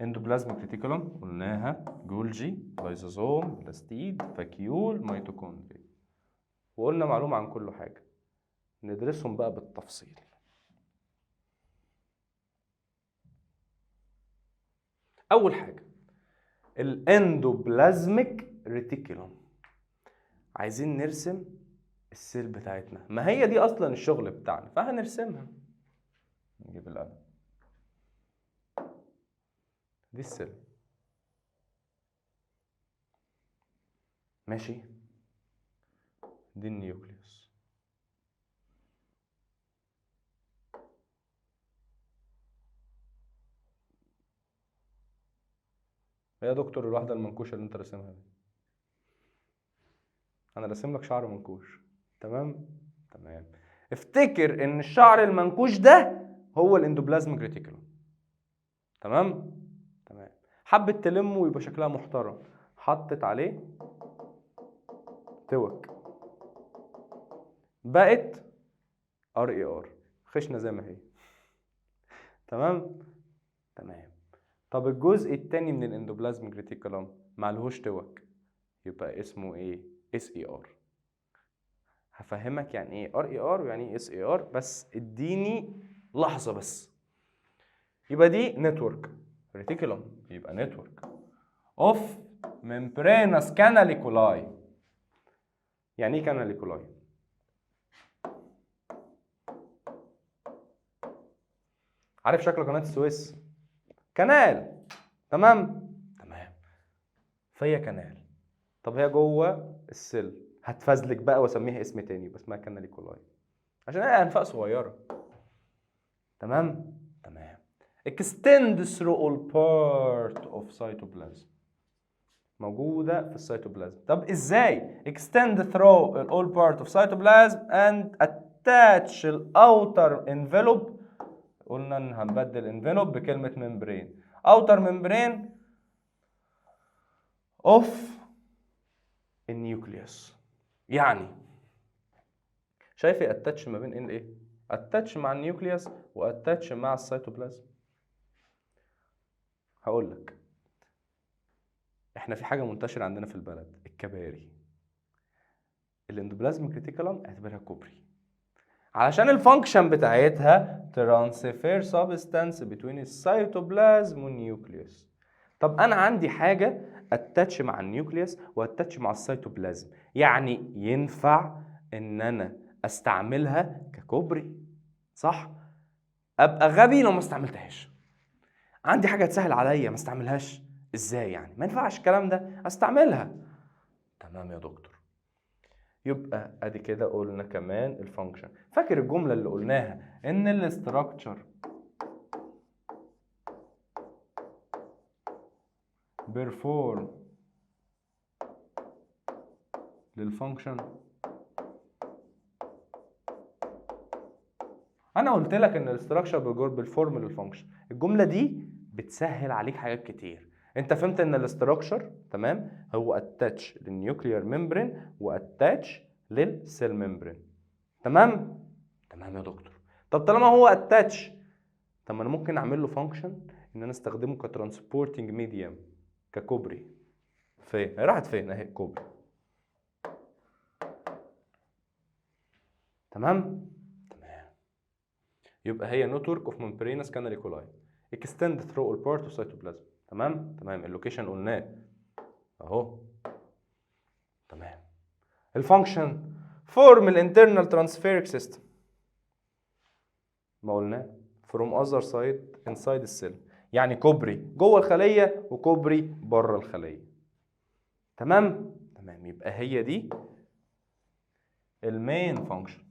اندوبلازميك ريتيكولوم قلناها، جولجي، لايزوزوم، بلاستيد، فاكيول، ميتوكوندري. وقلنا معلومه عن كل حاجه، ندرسهم بقى بالتفصيل. اول حاجه الاندوبلازميك ريتيكولوم. عايزين نرسم السيل بتاعتنا، ما هي دي اصلا الشغل بتاعنا، فهنرسمها. نجيب القلم. دي السيل. ماشي. دي النيوكليوس. يا دكتور الواحدة المنكوشة اللي انت راسمها دي، انا راسم لك شعر منكوش. تمام. تمام. افتكر ان الشعر المنكوش ده هو الاندوبلازميك ريتيكولوم. تمام. تمام. حبت تلمه ويبقى شكلها محترم، حطت عليه توك، بقت ار اي ار، خشنه زي ما هي. تمام. تمام. طب الجزء الثاني من الاندوبلازميك ريتيكولوم معلهوش توك، يبقى اسمه ايه؟ اس اي ار. هفهمك يعني ايه ار اي ار ويعني ايه اس اي ار، بس اديني لحظه بس. يبقى دي نتورك ريتيكولوم، يبقى نتورك اوف ممبرينس كاناليكولاي. يعني ايه كاناليكولاي؟ عارف شكل قناه السويس؟ كنال. تمام. تمام. فهي كنال. طب هي جوه السيل، هتفزلك بقى واسميها اسم تاني، بس اسمها كاناليكولاي عشان هي انفاق صغيره. تمام. تمام. extend through all part of cytoplasm. موجودة في السيتوبلازم. طب ازاي؟ extend through all part of cytoplasm and attach the outer envelope. قلنا ان هنبدل envelope بكلمة membrane. outer membrane of النيوكليوس. يعني شايف اتاتش ما بين ايه؟ اتاتش مع النيوكليوس واتاتش مع السيتوبلازم. هقول لك، احنا في حاجه منتشره عندنا في البلد، الكباري. الاندوبلازميك ريتيكولوم اعتبرها كوبري، علشان الفانكشن بتاعتها ترانسفير سبستانس بين السيتوبلازم والنيوكليوس. طب انا عندي حاجه اتاتش مع النيوكليوس واتاتش مع السيتوبلازم، يعني ينفع ان انا استعملها ككوبري، صح؟ ابقى غبي لو ما استعملتهاش. عندي حاجه تسهل عليا ما استعملهاش ازاي؟ يعني ما ينفعش الكلام ده، استعملها. تمام يا دكتور. يبقى ادي كده قلنا كمان الفانكشن. فاكر الجمله اللي قلناها ان الاستراكشر بيرفورم للفانكشن؟ انا قلت لك ان الاستراكشر بيرفورم للفانكشن. الجمله دي بتسهل عليك حاجات كتير. انت فهمت ان الاستراكشر تمام هو اتاتش للنيوكليير ممبرين واتاتش للسيل ممبرين. تمام. تمام يا دكتور. طب طالما هو اتاتش، طب ما انا ممكن اعمل له فانكشن ان انا استخدمه كترانسبورتنج ميديم. ككوبري. فين؟ هي راحت فين؟ اهي كوبري. تمام؟ تمام. يبقى هي نتورك اوف ممبرينس كاناليكولاي extend through all part of cytoplasm. تمام؟ تمام. اللوكيشن قلناه اهو. تمام. الفانكشن فورم الانترنال ترانسفيرك سيستم. ما قلناه from other side inside السيل، يعني كوبري جوه الخليه وكوبري بره الخليه. تمام؟ تمام. يبقى هي دي المين فانكشن.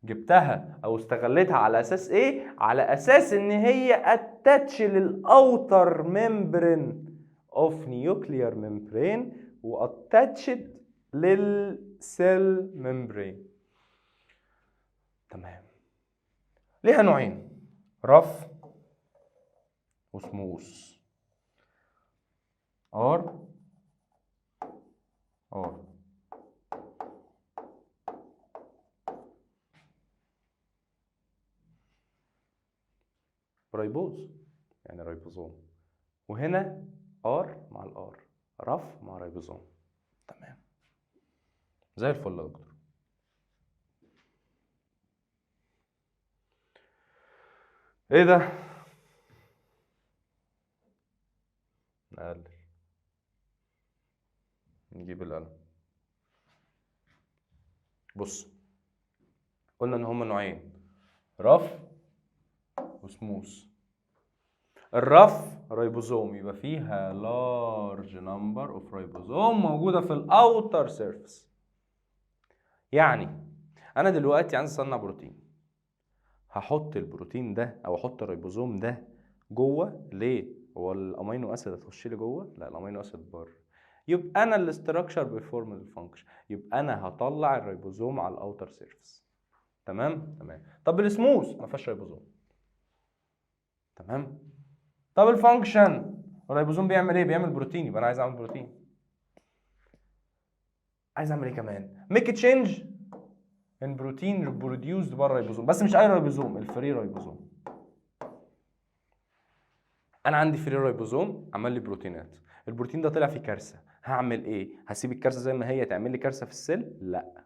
جبتها او استغلتها على اساس ايه؟ على اساس ان هي اتاتش للاوتر ممبرين اوف نيوكليير ممبرين واتاتشد للسيل ممبرين. تمام. ليها نوعين، رف وسموث. ار رايبوز يعني رايبوزوم، وهنا ار مع الار، رف مع رايبوزوم. تمام زي الفل يا دكتور. ايه ده؟ نقلل، نجيب القلم. بص، قلنا ان هما نوعين، رف وسموث. الرف رايبوزوم يبقى فيها لارج نمبر اوف رايبوزوم موجوده في الاوتر سيرفيس. يعني انا دلوقتي عايز اصنع بروتين، هحط البروتين ده او احط الريبوزوم ده جوه. ليه؟ هو الامينو اسيد هتخش لي جوه؟ لا، الامينو اسيد بره. يبقى انا الاستراكشر بيفورم الفانكشن، يبقى انا هطلع الريبوزوم على الاوتر سيرفيس. تمام؟ تمام. طب السموث ما فيهاش ريبوزوم. تمام. طب الفانكشن، الريبوزوم بيعمل ايه؟ بيعمل بروتين، يبقى انا عايز اعمل بروتين. عايز اعمل ايه كمان؟ ميك تشينج ان بروتين بروديوسد بره الريبوزوم، بس مش اي ريبوزوم، الفري ريبوزوم. انا عندي فري ريبوزوم عمل لي بروتينات، البروتين ده طلع فيه كارثه، هعمل ايه؟ هسيب الكارثه زي ما هي تعمل لي كارثه في السيل؟ لا.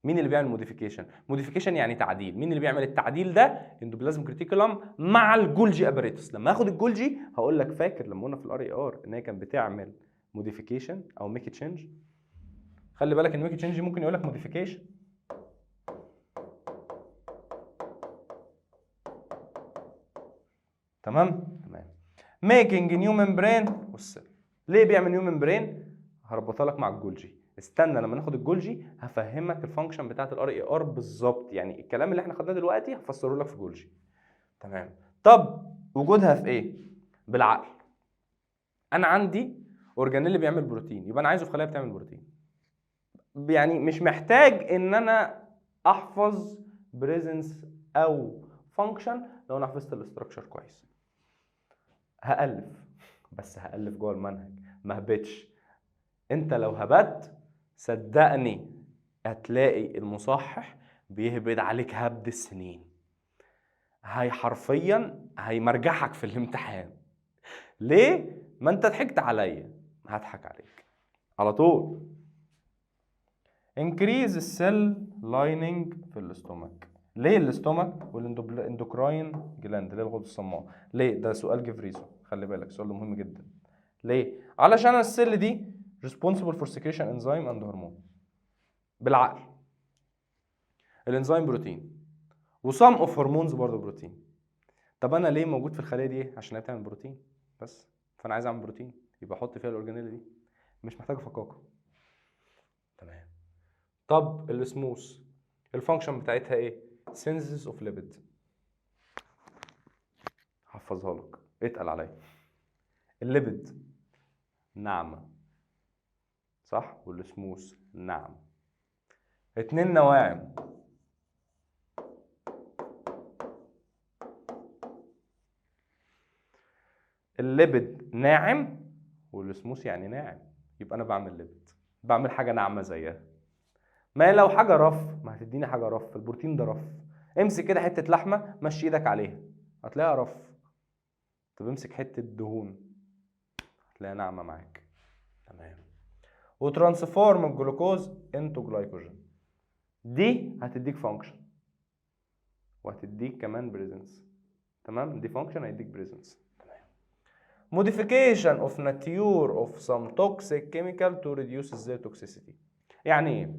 مين اللي بيعمل موديفيكيشن؟ موديفيكيشن يعني تعديل. مين اللي بيعمل التعديل ده؟ اندوبلازم كريتيكولم مع الجولجي اباريتوس. لما اخد الجولجي هقول لك، فاكر لما قلنا في الار اي ار ان هي كانت بتعمل موديفيكيشن او ميك تشينج؟ خلي بالك ان ميك تشينج ممكن يقول لك موديفيكيشن. تمام؟ تمام. ميكينج نيو ممبرين والسيل. ليه بيعمل نيو ممبرين؟ هربطها لك مع الجولجي. استنى لما ناخد الجولجي هفهمك الفانكشن بتاعت الار اي ار بالظبط، يعني الكلام اللي احنا خدناه دلوقتي هفسره لك في جولجي. تمام. طب وجودها في ايه؟ بالعقل. انا عندي اورجانيل بيعمل بروتين، يبقى انا عايزه في خلايا بتعمل بروتين. يعني مش محتاج ان انا احفظ بريزنس او فانكشن لو انا حفظت الاستراكشر كويس. هألف، بس هألف جوه المنهج، ما هبتش. انت لو هبت صدقني هتلاقي المصحح بيهبد عليك هبد السنين. هي حرفيا هيمرجحك في الامتحان. ليه؟ ما انت ضحكت عليا، هضحك عليك على طول. انكريز السيل لايننج في الاستومك. ليه الاستومك والاندوكراين جلاند اللي هي الغدة الصماء؟ ليه؟ ده سؤال جفريزو، خلي بالك السؤال ده مهم جدا. ليه؟ علشان السيل دي responsible for secretion enzyme and hormone. بالعقل الانزيم بروتين وسام اوف هرمونز برضه بروتين. طب انا ليه موجود في الخليه دي؟ عشان هي بتعمل بروتين بس، فانا عايز اعمل بروتين يبقى احط فيها الاورجانيل دي، مش محتاجه فقاقه. تمام. طب السموث الفانكشن بتاعتها ايه؟ سينثيسيس اوف ليبيد. هحفظها لك، اتقل عليا. الليبيد ناعمه صح، والسموث ناعم، اتنين نواعم. الليبيد ناعم والسموث يعني ناعم، يبقى انا بعمل ليبيد، بعمل حاجه ناعمه زيها. ما لو حاجه رف ما هتديني حاجه رف، البروتين ده رف. امسك كده حته لحمه مشي ايدك عليها هتلاقيها رف. طب امسك حته دهون تلاقيها ناعمه معاك. تمام. وترانسفورم الجلوكوز انتو جلايكوجين، دي هتديك فانكشن وهتديك كمان بريزنس. تمام، دي فانكشن هيديك بريزنس. تمام. modification of nature of some toxic chemical to reduce their toxicity. يعني ايه؟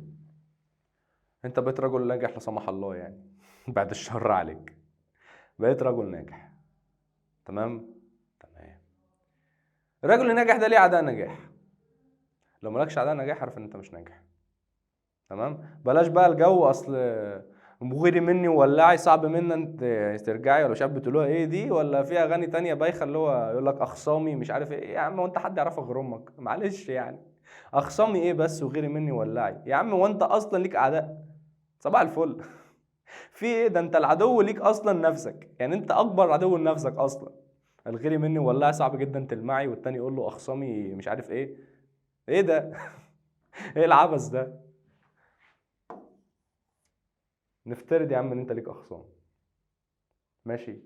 انت بقيت رجل ناجح لا سمح الله يعني بعد الشر عليك، بقيت رجل ناجح. تمام. الراجل الناجح ده ليه اعداء نجاح. لو مالكش اعداء نجاح عارف ان انت مش ناجح. تمام. بلاش بقى الجو اصل مغيري مني وولعي صعب مني انت ترجعي، ولا مش عارف بتقولوها ايه دي، ولا في اغاني تانية بايخه اللي هو يقول لك اخصامي مش عارف ايه. يا عم هو انت حد يعرفك غير امك؟ معلش يعني، اخصامي ايه بس وغيري مني ولعي؟ يا عم هو انت اصلا ليك اعداء؟ صباح الفل في ايه ده؟ انت العدو ليك اصلا نفسك، يعني انت اكبر عدو لنفسك اصلا. الغيري مني ولعي صعب جدا تلمعي، والتاني يقول له اخصامي مش عارف ايه. ايه ده؟ ايه العبث ده؟ نفترض يا عم ان انت ليك اخصام. ماشي.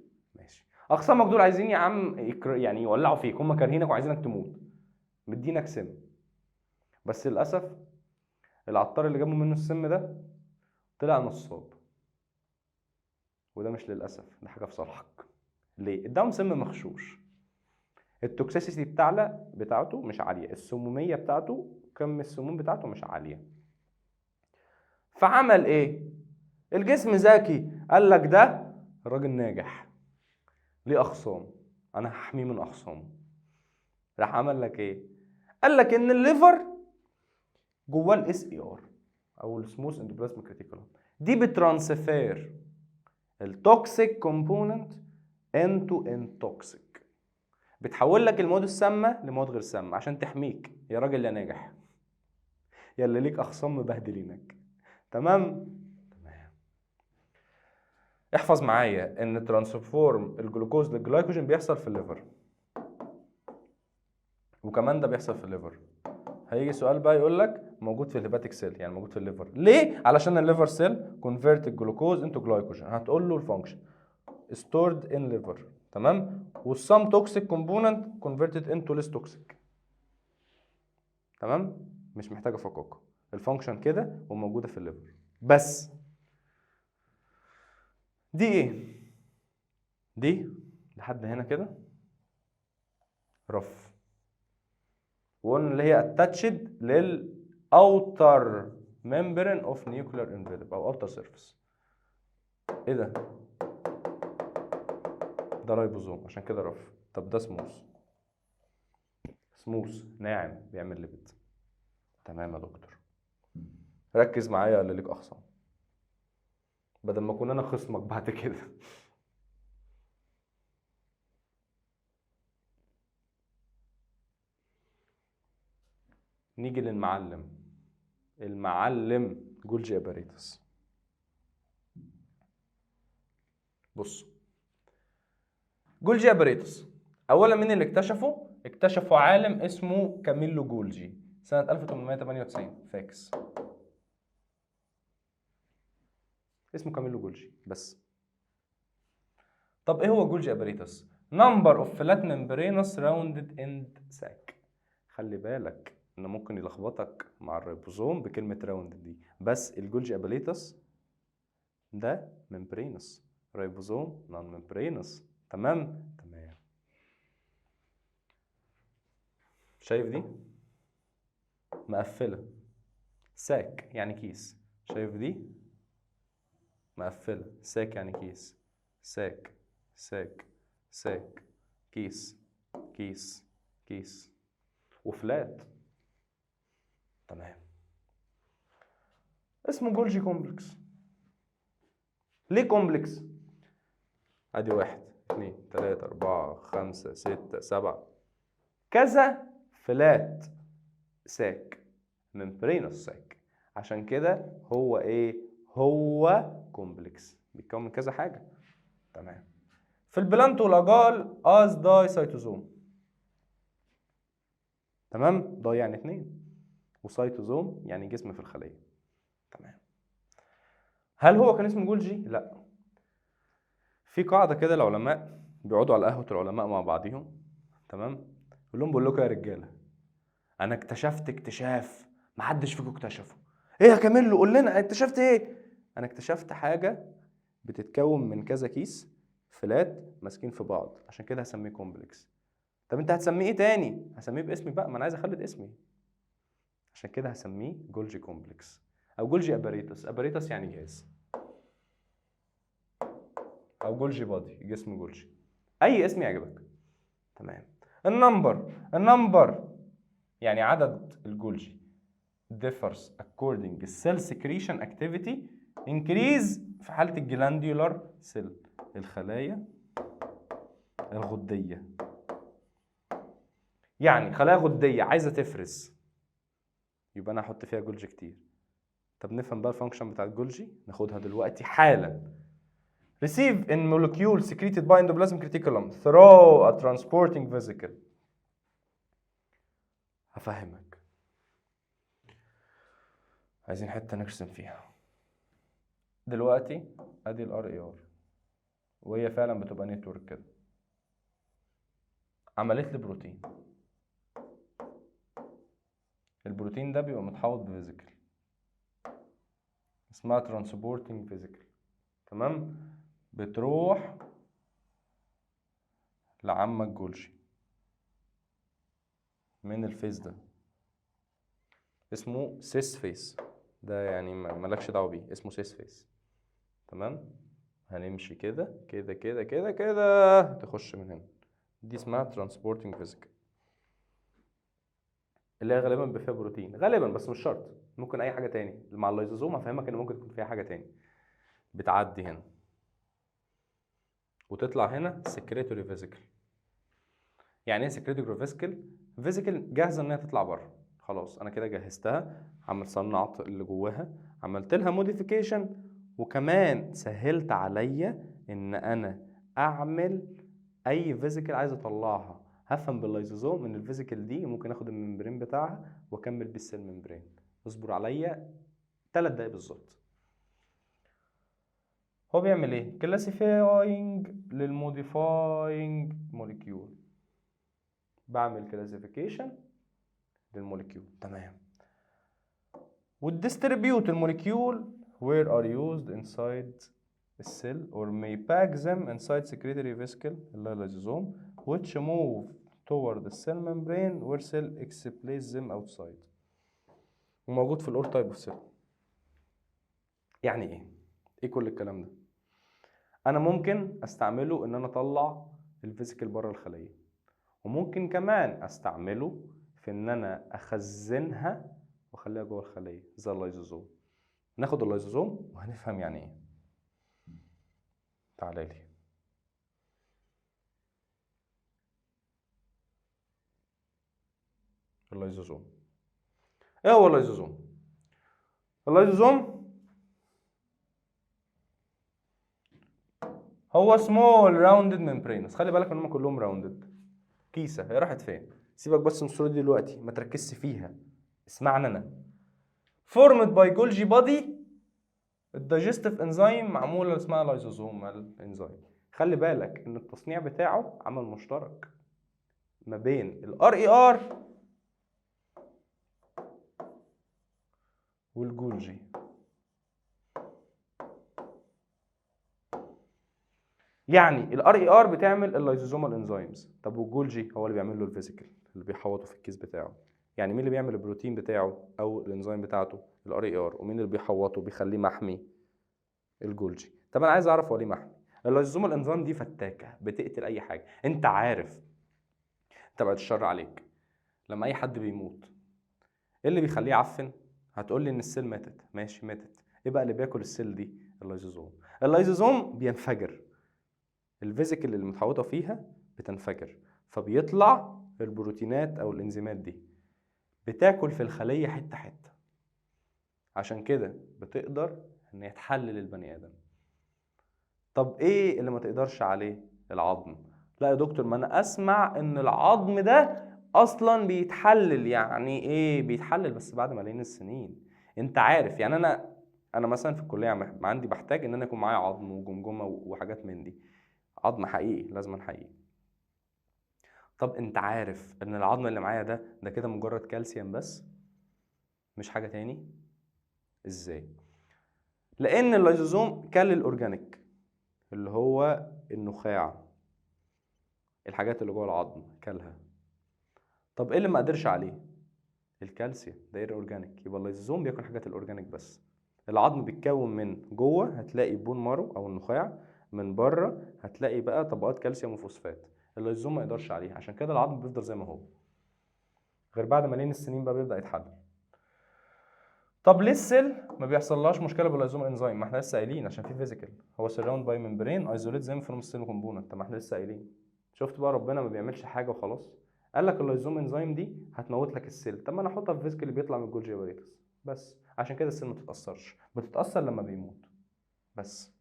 اخصامك دول عايزين يا عم يعني يولعوا فيك، هم كارهينك وعايزينك تموت، مدينك سم. بس للاسف العطار اللي جابوا منه السم ده طلع نصاب. وده مش للاسف، ده حاجه في صالحك. ليه؟ اداهم سم مغشوش. التوكسيسيتي بتاعته مش عاليه، السموميه بتاعته كم السموم بتاعته مش عاليه. فعمل ايه؟ الجسم ذكي، قال لك ده راجل ناجح ليه اخصام، انا هحميه من اخصامه. راح عمل لك ايه؟ قال لك ان الليفر جواه الاس اي ار او السموث اندوبلازميك ريتيكولوم، دي بترانسفير التوكسيك كومبوننت انتو انتوكسيك، بتحول لك المواد السامه لمواد غير سامه عشان تحميك يا راجل يا ناجح، يا اللي ليك اخصام مبهدلينك. تمام. احفظ معايا ان ترانسفورم الجلوكوز للجلايكوجين بيحصل في الليفر، وكمان ده بيحصل في الليفر. هيجي سؤال بقى يقول لك موجود في الهيباتيك سيل، يعني موجود في الليفر ليه؟ علشان الليفر سيل كونفيرت الجلوكوز انتو جلايكوجين. هتقول له الفانكشن stored in liver. تمام. والسم توكسيك كومبوننت كونفيرتد انتو ليس توكسيك. تمام. مش محتاجه فكاكه، الفانكشن كده وموجوده في الليفر. بس دي ايه؟ دي لحد هنا كده رف، وقلنا اللي هي اتاتشد للاوتر ممبرين اوف نيوكلير انفلوب او اوتر سيرفيس. ايه ده؟ ده رايبوزوم عشان كده رف. طب ده سموث ناعم بيعمل ليبيد. تمام يا دكتور، ركز معايا اللي ليك اخصام بدل ما اكون انا خصمك بعد كده. نيجي المعلم جولجي اباريتس. بص، جولجي اباريتس اولا مين اللي اكتشفه؟ اكتشفه عالم اسمه كاميلو جولجي سنة 1898. فاكس، اسمه كاميلو جولجي بس. طب ايه هو جولجي اباريتس؟ نمبر اوف فلات ممبرينس راوندد اند ساك. خلي بالك ان ممكن يلخبطك مع الريبوزوم بكلمة راوند دي، بس الجولجي اباريتس ده ممبرينس، ريبوزوم نون ممبرينس. تمام. شايف دي مقفلة، ساك يعني كيس. شايف دي مقفلة، ساك يعني كيس. ساك ساك ساك، كيس كيس كيس، وفلات. تمام. اسمه جولجي كومبلكس. ليه كومبلكس؟ ادي 1 2 3 4 5 6 7 كذا فلات ساك، ممبرينوس ساك. عشان كده هو ايه؟ هو كومبلكس بيتكون من كذا حاجه. تمام. في البلانتولاجال از داي سيتوزوم. تمام. داي يعني 2، وسيتوزوم يعني جسم في الخليه. تمام. هل هو كان اسمه جولجي؟ لا. في قاعده كده العلماء بيقعدوا على قهوه العلماء مع بعضهم، تمام، بقول لكم يا رجاله، انا اكتشفت اكتشاف محدش فيكم اكتشفه. ايه يا كاميلو؟ قول لنا اكتشفت ايه. انا اكتشفت حاجه بتتكون من كذا كيس فلات ماسكين في بعض، عشان كده هسميه كومبلكس. طب انت هتسميه ايه تاني؟ هسميه باسمي بقى، ما انا عايز اخلد اسمي، عشان كده هسميه جولجي كومبلكس او جولجي اباريتوس. اباريتوس يعني جهاز، او جولجي بادي، جسم جولجي، اي اسم يعجبك. تمام. النمبر يعني عدد الجولجي differs according cell secretion activity increase في حالة الجلانديولار سيل، الخلايا الغدية. يعني خلايا غدية عايزة تفرز، يبقى أنا أحط فيها جولجي كتير. طب نفهم بقى الفانكشن بتاع الجولجي، ناخدها دلوقتي حالا. receive in molecule secreted by endoplasmic reticulum through a transporting vesicle. هفهمك. عايزين حتة نرسم فيها دلوقتي. ادي الار اي ار، وهي فعلا بتبقى نتورك كده. عملت لي بروتين، البروتين ده بيبقى متحوط بفيزيكل اسمها ترانسبورتنج فيزيكل. تمام. بتروح لعمك جولجي من الفيس ده، اسمه سيس فيس، ده يعني مالكش دعوه بيه، اسمه سيس فيس. تمام. هنمشي كده كده كده كده كده تخش من هنا، دي اسمها ترانسبورتنج فيزيكل، اللي هي غالبا بيبقى فيها بروتين، غالبا بس مش شرط، ممكن اي حاجه تاني. مع اللايزوزوم هفهمك ان ممكن تكون فيها حاجه تاني. بتعدي هنا وتطلع هنا سكريتوري فيزيكل. يعني ايه سكريتوري فيزيكل؟ فيزيكل جاهزه ان هي تطلع بره، خلاص انا كده جهزتها، عملت صنعت اللي جواها، عملت لها موديفيكيشن، وكمان سهلت عليا ان انا اعمل اي فيزيكل عايز اطلعها. هفهم باللايزوزوم ان الفيزيكل دي ممكن اخد الممبرين بتاعها واكمل بالسيل ممبرين. اصبر عليا 3 دقايق بالظبط. هو بيعمل ايه؟ كلاسيفاينج للموديفاينج موليكيول، بعمل كلاسيفيكيشن للموليكيول. تمام. والديستريبيوت الموليكيول where are used inside the cell or may pack them inside secretory vesicle اللي هي اللايزوزوم which move toward the cell membrane where cell expels them outside. وموجود في الاور تايب اوف سيل. يعني ايه؟ ايه كل الكلام ده؟ انا ممكن استعمله ان انا اطلع الفيزيكال بره الخليه، وممكن كمان استعمله في ان انا اخزنها واخليها جوه الخليه زي اللايزوزوم. ناخد اللايزوزوم وهنفهم يعني ايه. تعالى لي. اللايزوزوم، ايه هو اللايزوزوم؟ اللايزوزوم هو سمول راوندد ممبرينس. خلي بالك ان هم كلهم راوندد. كيسه هي راحت فين؟ سيبك بس من الصوره دي دلوقتي، ما تركزش فيها، اسمعني انا. فورمد باي جولجي بادي، الدايجستيف انزيم معموله اسمها لايزوزومال انزيم. خلي بالك ان التصنيع بتاعه عمل مشترك ما بين الار اي ار والجولجي. يعني الار اي ار بتعمل اللايزوزومال انزيمز، طب والجولجي هو اللي بيعمل له الفيزيكال اللي بيحوطه في الكيس بتاعه. يعني مين اللي بيعمل البروتين بتاعه او الانزيم بتاعته؟ الار اي ار. ومين اللي بيحوطه بيخليه محمي؟ الجولجي. طب انا عايز اعرف هو ليه محمي. اللايزوزومال انزيم دي فتاكه بتقتل اي حاجه. انت عارف، تبعد الشر عليك، لما اي حد بيموت ايه اللي بيخليه يعفن؟ هتقول لي ان السيل ماتت، ماشي ماتت، ايه بقى اللي بياكل السيل دي؟ اللايزوزوم. اللايزوزوم بينفجر، الفيزيكال اللي متحوطه فيها بتنفجر، فبيطلع البروتينات او الانزيمات دي بتاكل في الخليه حته حته، عشان كده بتقدر ان هي تحلل البني ادم. طب ايه اللي ما تقدرش عليه؟ العظم. لا يا دكتور، ما انا اسمع ان العظم ده اصلا بيتحلل. يعني ايه بيتحلل؟ بس بعد ملايين السنين. انت عارف يعني انا مثلا في الكليه عندي بحتاج ان انا يكون معايا عظم وجمجمه وحاجات من دي، عظم حقيقي لازم حقيقي. طب انت عارف ان العظم اللي معايا ده كده مجرد كالسيوم بس، مش حاجه تاني. ازاي؟ لان اللايزوزوم كل الاورجانيك اللي هو النخاع، الحاجات اللي جوه العظم كلها. طب ايه اللي ما قدرش عليه؟ الكالسيوم، ده ايه اورجانيك، يبقى اللايزوزوم بياكل حاجات الاورجانيك بس. العظم بيتكون من جوه هتلاقي بون مارو او النخاع، من بره هتلاقي بقى طبقات كالسيوم وفوسفات، اللايزوزوم ما يقدرش عليها، عشان كده العظم بيفضل زي ما هو، غير بعد ملايين السنين بقى بيبدا يتحلل. طب ليه السيل ما بيحصلهاش مشكله باللايزوم انزيم؟ ما احنا لسه قايلين عشان في فيزيكال، هو سراوند باي ممبرين ايزوليت زي فروم ستيل كومبوننت. طب ما احنا لسه قايلين. شفت بقى ربنا ما بيعملش حاجه وخلاص، قال لك اللايزوم انزيم دي هتموت لك السيل، طب ما انا احطها في فيزيكال اللي بيطلع من الجولجي اباريتس بس، عشان كده السيل ما بتتاثرش، بتتاثر لما بيموت بس.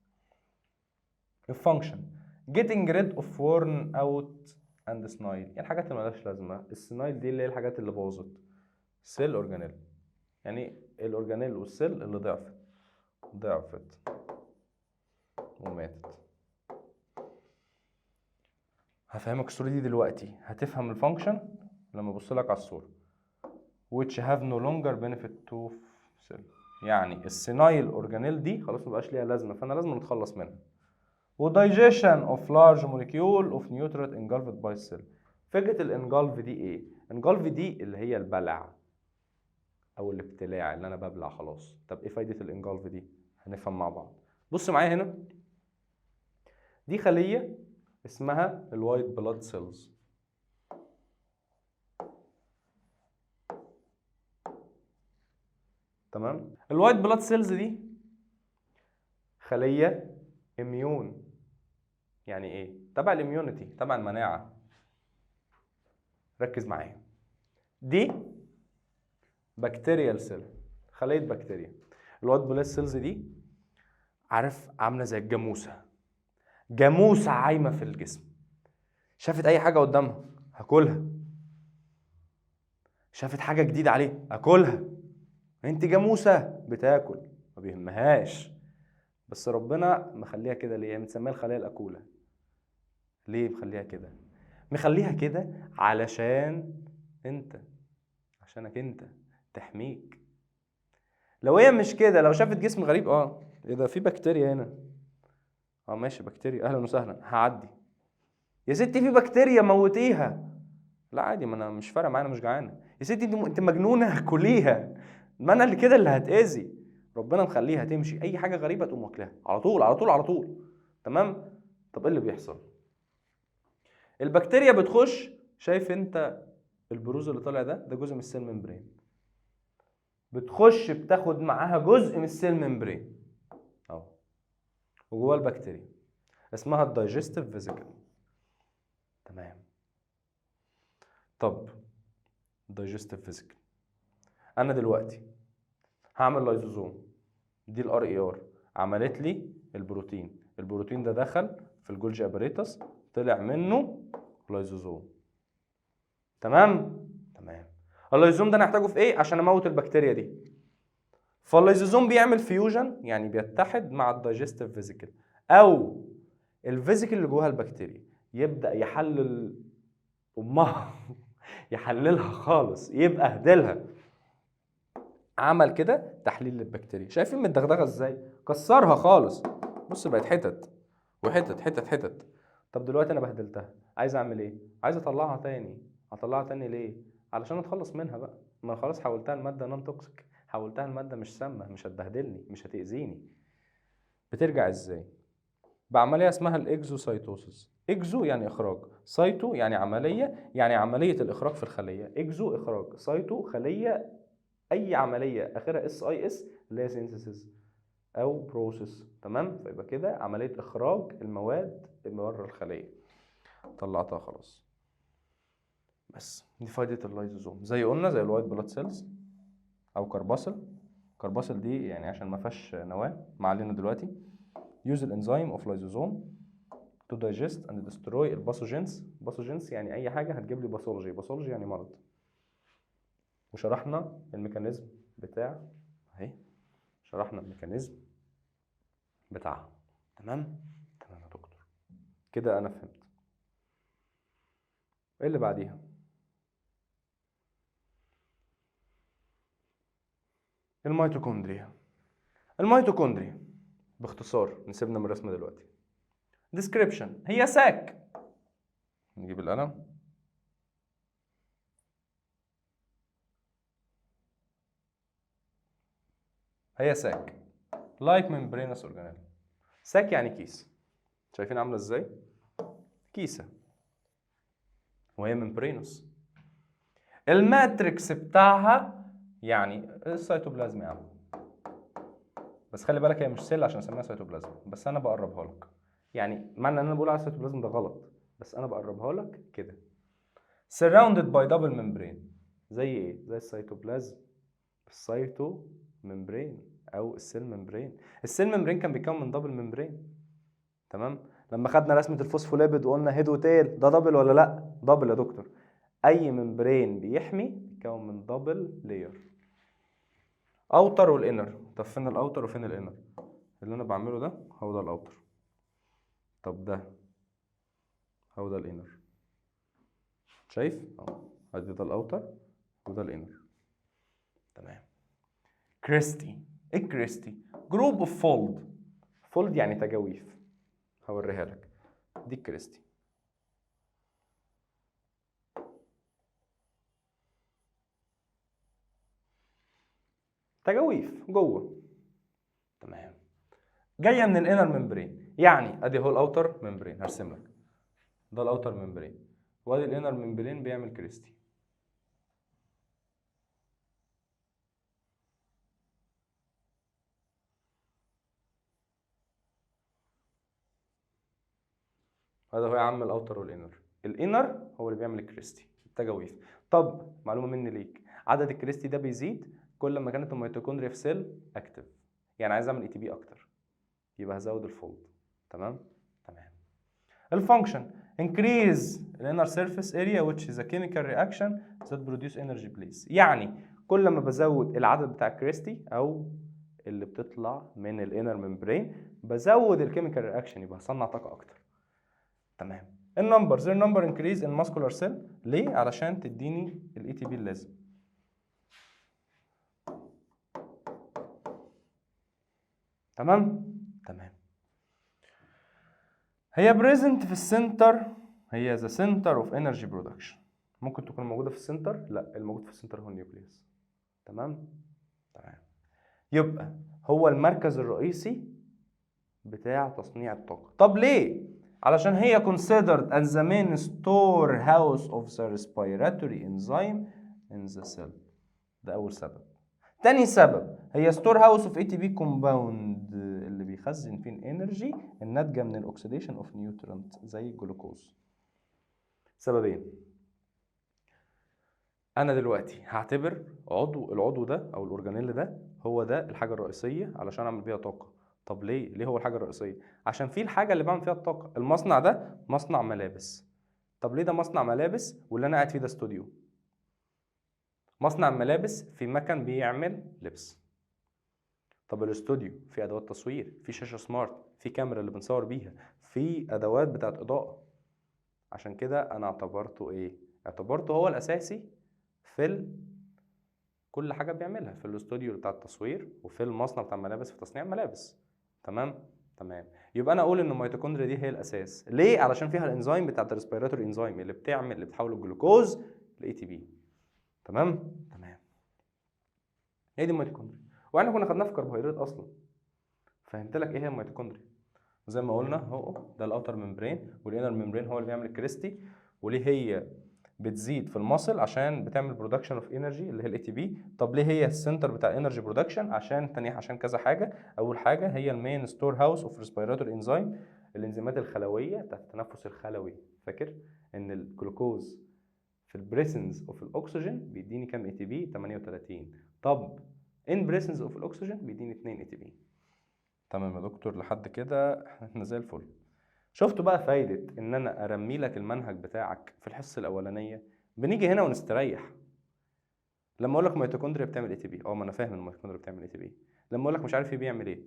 الفانكشن getting rid of worn out and snile، يعني الحاجات اللي مالهاش لازمه. السنايل دي اللي هي الحاجات اللي باظت، سيل اورجانيل، يعني الاورجانيل والسيل اللي ضعفت وماتت. هفهمك الصورة دي دلوقتي، هتفهم الفانكشن لما ابص لك على الصورة. which have no longer benefit to cell، يعني السينايل اورجانيل دي خلاص مبقاش ليها لازمة، فانا لازم نتخلص منها. و digestion of large molecule of nutrient engulfed by cell. فكرة الانجلف دي ايه؟ انجلف دي اللي هي البلع او الابتلاع، اللي انا ببلع خلاص. طب ايه فايدة الانجلف دي؟ هنفهم مع بعض. بص معايا هنا، دي خلية اسمها الوايت بلاد سيلز. تمام؟ الوايت بلاد سيلز دي خلية اميون، يعني ايه؟ تبع الاميونيتي، تبع المناعة. ركز معايا، دي بكتيريال سيل، خلية بكتيريا. الوايت بلاد سيلز دي عارف عاملة زي الجاموسة، جاموسة عايمة في الجسم، شافت اي حاجة قدامها هاكلها، شافت حاجة جديدة عليه اكلها. انت جاموسة بتاكل ما بيهمهاش. بس ربنا مخليها كده ليه؟ متسميها الخلايا الاكولة. ليه مخليها كده؟ مخليها كده علشان انت، عشانك انت، تحميك. لو هي مش كده، لو شافت جسم غريب، ايه ده، في بكتيريا هنا، ماشي بكتيريا اهلا وسهلا هعدي. يا ستي في بكتيريا موتيها. لا عادي، ما انا مش فارقه معايا، انا مش جعانه. يا ستي انت مجنونه كليها، ما انا اللي كده اللي هتاذي. ربنا مخليها تمشي، اي حاجه غريبه تقوم واكلها على طول على طول على طول. تمام. طب ايه اللي بيحصل؟ البكتيريا بتخش، شايف انت البروز اللي طالع ده جزء من السيل ممبرين، بتخش بتاخد معاها جزء من السيل ممبرين اهو، وجوه البكتيريا اسمها الدايجستيف فيزيكل. تمام. طب الدايجستيف فيزيكل، انا دلوقتي هعمل لايزوزوم، دي الار اي ار عملت لي البروتين، البروتين ده دخل في الجولجي اباريتس، طلع منه لايزوزوم. تمام. اللايزوم ده انا هحتاجه في ايه عشان اموت البكتيريا دي؟ فاللايزوزوم بيعمل فيوجن، يعني بيتحد مع الدايجستيف فيزيكل او الفيزيكل اللي جواها البكتيريا، يبدا يحلل امها يحللها خالص، يبقى اهدلها. عمل كده تحليل للبكتيريا، شايفين متدغدغه ازاي؟ كسرها خالص، بص بقت حتت وحتت حتت حتت. طب دلوقتي انا بهدلتها، عايز اعمل ايه؟ عايز اطلعها تاني. هطلعها تاني ليه؟ علشان اتخلص منها بقى، ما خلاص حولتها لماده نون توكسيك، حولتها لماده مش سامه، مش هتبهدلني، مش هتاذيني. بترجع ازاي؟ بعمليه اسمها الاكزوسايتوسيس. اكزو يعني اخراج، سايتو يعني عمليه، يعني عمليه الاخراج في الخليه. اكزو اخراج، سايتو خليه، اي عمليه اخرها اس اي اس اللي هي سينثيسيس او بروسيس. تمام. فيبقى كده عمليه اخراج المواد اللي بره الخليه، طلعتها خلاص. بس دي فايده اللايزوزوم، زي قلنا زي الوايت بلاد سيلز او كرباسل. كرباسل دي يعني عشان ما فيهاش نواه، ما علينا دلوقتي. use الانزيم اوف لايزوزوم to digest and destroy الباثوجينز. باثوجينز يعني اي حاجه هتجيب لي باثولوجي، باثولوجي يعني مرض. وشرحنا الميكانيزم بتاع، اهي شرحنا الميكانيزم بتاعها. تمام. تمام يا دكتور، كده انا فهمت. ايه اللي بعديها؟ الميتوكوندريا. الميتوكوندريا باختصار، نسيبنا من الرسمه دلوقتي. description، هي ساك. نجيب القلم. هي ساك like membranous organelle. ساك يعني كيس. شايفين عامله ازاي؟ كيسه وهي membranous. الماتريكس بتاعها يعني السيتوبلازم يا عم. بس خلي بالك هي مش سيل عشان اسميها سيتوبلازم، بس انا بقربها لك. يعني معنى ان انا بقول على السيتوبلازم ده غلط، بس انا بقربها لك كده. surrounded by double membrane. زي ايه؟ زي السيتوبلازم، السيتو ممبرين او السيل ممبرين. السيل ممبرين كان بيتكون من دبل ممبرين. تمام؟ لما خدنا رسمه الفوسفوليبيد وقلنا هيد وتيل، ده دبل ولا لا؟ دبل يا دكتور. اي ممبرين بيحمي بيتكون من دبل لاير. اوتر والانر. طب فين الاوتر وفين الانر؟ اللي انا بعمله ده هو ده الاوتر. طب ده هو ده الانر. شايف اهو، ادي ده الاوتر وده الانر. تمام. كريستي. ايه كريستي؟ جروب اوف فولد. فولد يعني تجاويف. هوريها لك. دي الكريستي. تجاويف جوه. تمام. جايه من الانر ممبرين. يعني ادي هو الاوتر ممبرين، هرسم لك. ده الاوتر ممبرين وادي الانر ممبرين بيعمل كريستي. هذا هو يا عم الاوتر والانر. الانر هو اللي بيعمل الكريستي، التجاويف. طب معلومه مني ليك، عدد الكريستي ده بيزيد كل ما كانت الميتوكوندريا في سيل اكتف. يعني عايز اعمل اي تي بي اكتر، يبقى هزود الفولد. تمام. تمام. الفانكشن increase the inner surface area which is a chemical reaction that produce energy please. يعني كل ما بزود العدد بتاع الكريستي او اللي بتطلع من الانر ممبرين بزود الكيميكال رياكشن، يبقى هصنع طاقه اكتر. تمام. النمبرز النمبر انكريز ان ماسكولار سيل. ليه؟ علشان تديني الاي تي بي اللازم. تمام. تمام. هي بريزنت في السنتر، هي ذا سنتر اوف انرجي برودكشن. ممكن تكون موجوده في السنتر؟ لا، الموجود في السنتر هو النيوكليوس. تمام. تمام. يبقى هو المركز الرئيسي بتاع تصنيع الطاقه. طب ليه؟ علشان هي considered as the main storehouse of the respiratory enzyme in the cell. ده اول سبب. تاني سبب، هي ستور هاوس اوف اي تي بي كومباوند اللي بيخزن فيه الانرجي الناتجه من الاكسيديشن اوف نيوترنت زي الجلوكوز. سببين. انا دلوقتي هعتبر العضو ده او الاورجانيل ده هو ده الحاجه الرئيسيه علشان اعمل بيها طاقه. طب ليه هو الحاجه الرئيسيه؟ عشان في الحاجه اللي بعمل فيها الطاقه. المصنع ده مصنع ملابس. طب ليه ده مصنع ملابس واللي انا قاعد فيه ده استوديو؟ مصنع ملابس في مكان بيعمل لبس. طب الاستوديو في ادوات تصوير، في شاشه سمارت، في كاميرا اللي بنصور بيها، في ادوات بتاعت اضاءه. عشان كده انا اعتبرته ايه؟ اعتبرته هو الاساسي في كل حاجه بيعملها، في الاستوديو بتاع التصوير وفي المصنع بتاع الملابس في تصنيع الملابس. تمام. تمام. يبقى انا اقول ان الميتوكوندريا دي هي الاساس. ليه؟ علشان فيها الانزيم بتاعت الريسبيراتوري انزيم اللي بتحول الجلوكوز لاي تي بي. تمام. تمام. هي دي الميتوكوندريا، واحنا كنا خدناها في الكربوهيدرات اصلا. فهمت لك ايه هي الميتوكوندريا. زي ما قلنا هو ده الاوتر ممبرين، والانر ممبرين هو اللي بيعمل الكريستي. وليه هي بتزيد في الماسل؟ عشان بتعمل برودكشن اوف انرجي اللي هي الاي تي بي. طب ليه هي السنتر بتاع انرجي برودكشن؟ عشان كذا حاجه. اول حاجه هي المين ستور هاوس اوف ريسبيراتوري انزيم، الانزيمات الخلويه بتاعت التنفس الخلوي. فاكر ان الجلوكوز في البريسنس اوف الاكسجين بيديني كام اي تي بي؟ 38. طب ان بريسنس اوف الاكسجين بيديني 2 اي تي بي. تمام يا دكتور، لحد كده احنا زي الفل. شفتوا بقى فايدة ان انا ارمي لك المنهج بتاعك في الحصة الاولانية؟ بنيجي هنا ونستريح. لما اقول لك ميتوكوندريا بتعمل اي تي بي، ما انا فاهم ان الميتوكوندريا بتعمل اي تي بي. لما اقول لك مش عارف ايه بيعمل ايه،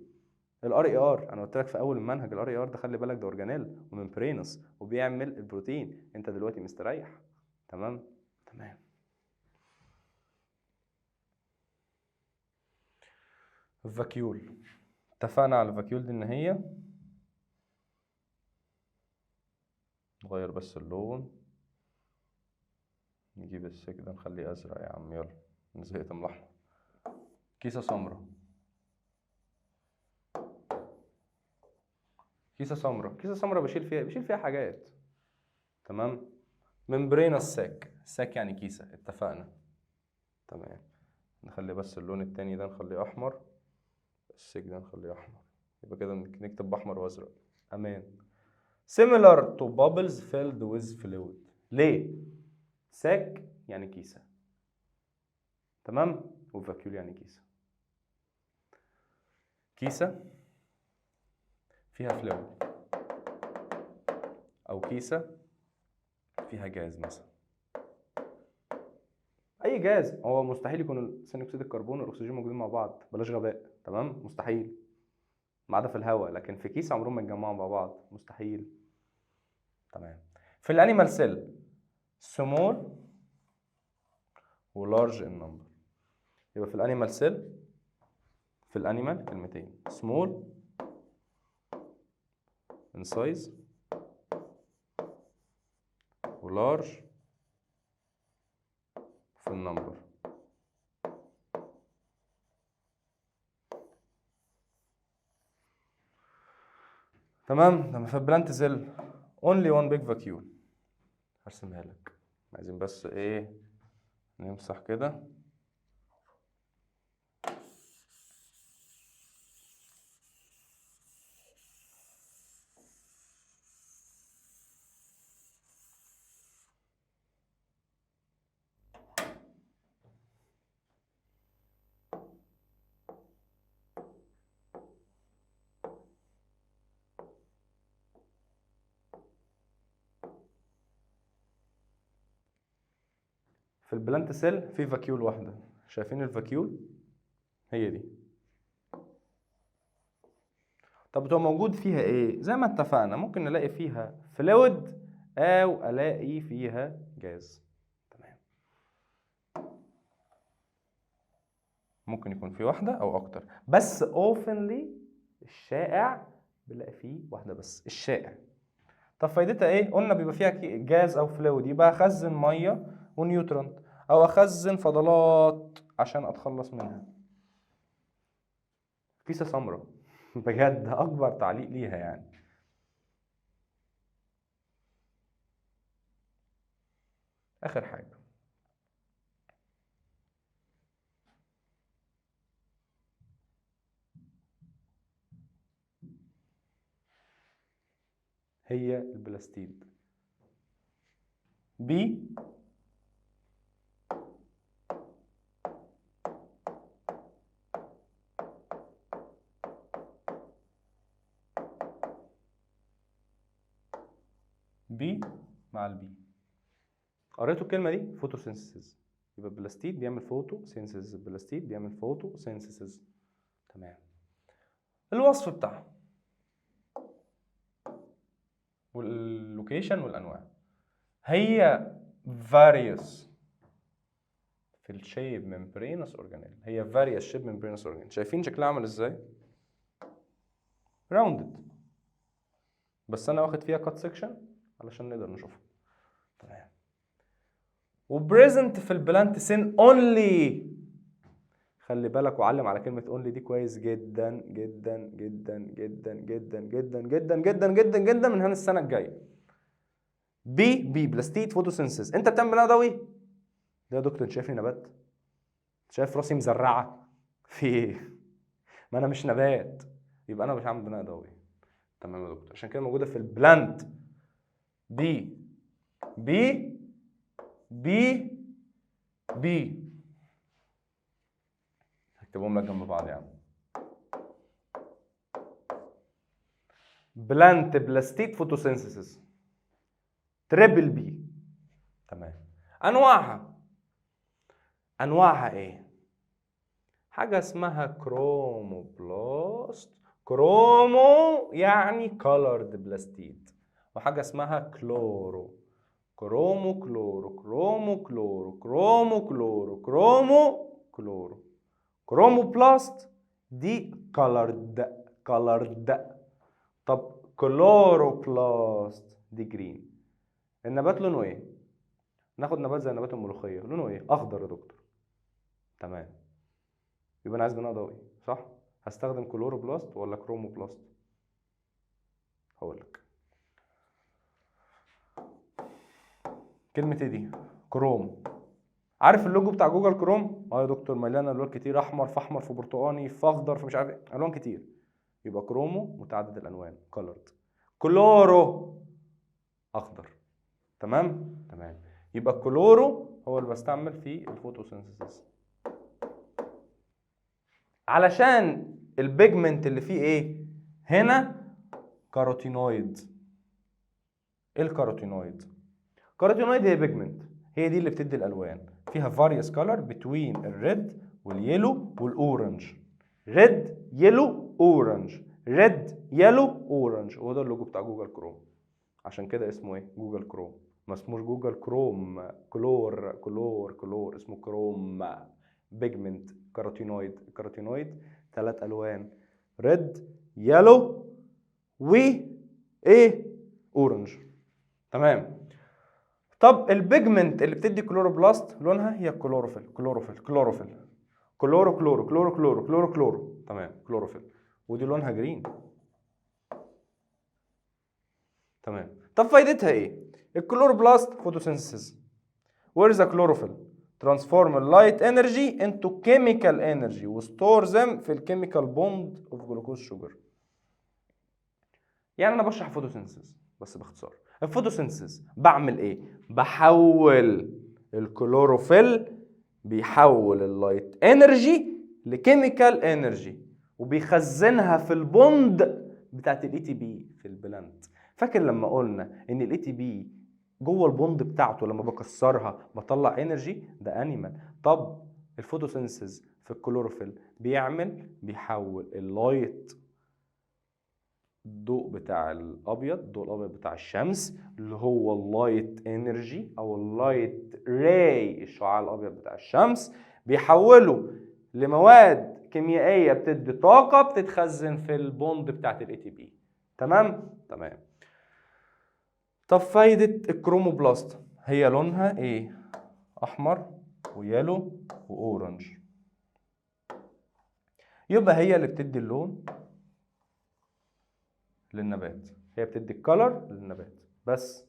الار اي ار، انا قلت لك في اول المنهج الار اي ار ده خلي بالك ده اورجانيل وممبرينس وبيعمل البروتين. انت دلوقتي مستريح. تمام. تمام. الفاكيول، اتفقنا على الفاكيول دي ان هي، نغير بس اللون، نجيب السلك ده نخليه ازرق يا عم، يلا انا زهقت من الاحمر. كيسه سمراء، كيسه سمراء، كيسه سمراء بشيل فيها حاجات. تمام. ممبرينا الساك، الساك يعني كيسه، اتفقنا. تمام. نخلي بس اللون التاني ده نخليه احمر، الساك ده نخليه احمر، يبقى كده نكتب باحمر وازرق. امان. similar to bubbles filled with fluid. ليه؟ ساك يعني كيسه، تمام، وفاكيول يعني كيسه. كيسه فيها فلويد، او كيسه فيها جاز مثلا، اي جاز. هو مستحيل يكون ثاني اكسيد الكربون والاكسجين موجودين مع بعض، بلاش غباء، تمام، مستحيل، ما عدا في الهواء، لكن في كيس عمرهم ما يتجمعوا مع بعض، مستحيل. تمام. في الانيمال سيل سمول ولارج ان نمبر. يبقى في الانيمال سيل، في الانيمال كلمتين، سمول ان سايز ولارج في النمبر. تمام. لما في البلانت سيل only one big vacuole. هرسمها لك، عايزين بس ايه، نمسح كده. في البلانت سيل في فاكيول واحدة، شايفين الفاكيول؟ هي دي. طب بتبقى موجود فيها ايه؟ زي ما اتفقنا، ممكن نلاقي فيها فلويد او الاقي فيها جاز. تمام. ممكن يكون في واحدة او اكتر، بس اوفنلي الشائع بنلاقي فيه واحدة بس، الشائع. طب فايدتها ايه؟ قلنا بيبقى فيها جاز او فلويد، يبقى اخزن ميه ونيوترونت، او اخزن فضلات عشان اتخلص منها. كيسه سمراء بجد اكبر تعليق ليها يعني. اخر حاجه هي البلاستيد. بي بي مع البي، قريتوا الكلمه دي؟ فوتوسينثيسيس. يبقى البلاستيد بيعمل فوتوسينثيسيس، البلاستيد بيعمل فوتوسينثيسيس. تمام. الوصف بتاعها واللوكيشن والانواع، هي various في الشيب ممبرينس اورجانيل، هي various شيب ممبرينس اورجانيل. شايفين شكلها عامل ازاي؟ راوندد، بس انا واخد فيها كات سيكشن علشان نقدر نشوفها. تمام. وبريزنت في البلانت سين اونلي، خلي بالك وعلم على كلمه اونلي دي كويس جدا جدا جدا جدا جدا جدا جدا جدا جدا جدا من هنا السنه الجايه. بي بلاستيد فوتوسينثيز. انت بتعمل بناء ضوئي؟ ده يا دكتور انت شايفني نبات؟ شايف راسي مزرعه في ايه؟ ما انا مش نبات، يبقى انا مش هعمل بناء ضوئي. تمام يا دكتور، عشان كده موجوده في البلانت. بي بي بي بي، هكتبهم لك جنب بعض يا عم. بلانت بلاستيد فوتوسينثيسيس، تريبل بي. تمام. انواعها ايه؟ حاجه اسمها كروموبلاست، كرومو يعني كولرد بلاستيد، وحاجه اسمها كرومو كلورو كرومو كلورو كرومو كلورو كرومو كلورو. كرومو بلاست دي كولرد. طب كلورو بلاست دي جرين. النبات لونه ايه؟ ناخد نبات زي نبات الملوخيه، لونه ايه؟ اخضر يا دكتور. تمام، يبقى انا عايز بناء ضوئي صح؟ هستخدم كلورو بلاست ولا كرومو بلاست؟ هقول لك. كلمه ايه دي؟ كروم. عارف اللوجو بتاع جوجل كروم؟ اه يا دكتور مليان الوان كتير، احمر في احمر في برتقاني في اخضر في مش عارف ايه، الوان كتير. يبقى كرومو متعدد الالوان كولرد. كلورو اخضر. تمام؟ تمام. يبقى الكلورو هو اللي بستعمل في الفوتوسينثيسيس. علشان البيجمنت اللي فيه ايه؟ هنا كاروتينويد. ايه الكاروتينويد؟ كاروتينويد هي بيجمنت، هي دي اللي بتدي الالوان، فيها various color between الريد واليلو والاورنج. ريد يلو اورنج، ريد يلو اورنج، وهو ده اللوجو بتاع جوجل كروم. عشان كده اسمه ايه؟ جوجل كروم. ما اسموش جوجل كروم كلور، اسمه كروم. بيجمنت كاروتينويد. الكاروتينويد 3 الوان، ريد يلو و ايه؟ اورنج. تمام. طب البيجمنت اللي بتدي كلوروبلاست لونها هي الكلوروفيل. كلورو كلورو. تمام، كلوروفيل. ودي لونها جرين. تمام. طب فايدتها ايه؟ الكلوروبلاست فوتوسينثيسيس. Where is the chlorophyll? Transform light energy into chemical energy وstore them في الكيميكال بوند of glucose sugar. يعني انا بشرح فوتوسينثيسيس بس باختصار. الفوتوسينثيسيس بعمل ايه؟ بحول الكلوروفيل، بيحول اللايت انرجي لكيميكال انرجي وبيخزنها في البوند بتاعت الاي تي بي في البلانت. فاكر لما قلنا ان الاي تي بي جوه البوند بتاعته لما بكسرها بطلع انرجي؟ ده انيمال. طب الفوتوسينثيسيس في الكلوروفيل بيحول اللايت الضوء الابيض بتاع الشمس اللي هو اللايت انرجي او اللايت راي، الشعاع الابيض بتاع الشمس، بيحوله لمواد كيميائيه بتدي طاقه بتتخزن في البوند بتاعت الاي تي بي. تمام؟ تمام. طب فايده الكروموبلاست هي لونها ايه؟ احمر ويالو واورنج. يبقى هي اللي بتدي اللون للنبات، هي بتدي الكلر للنبات بس،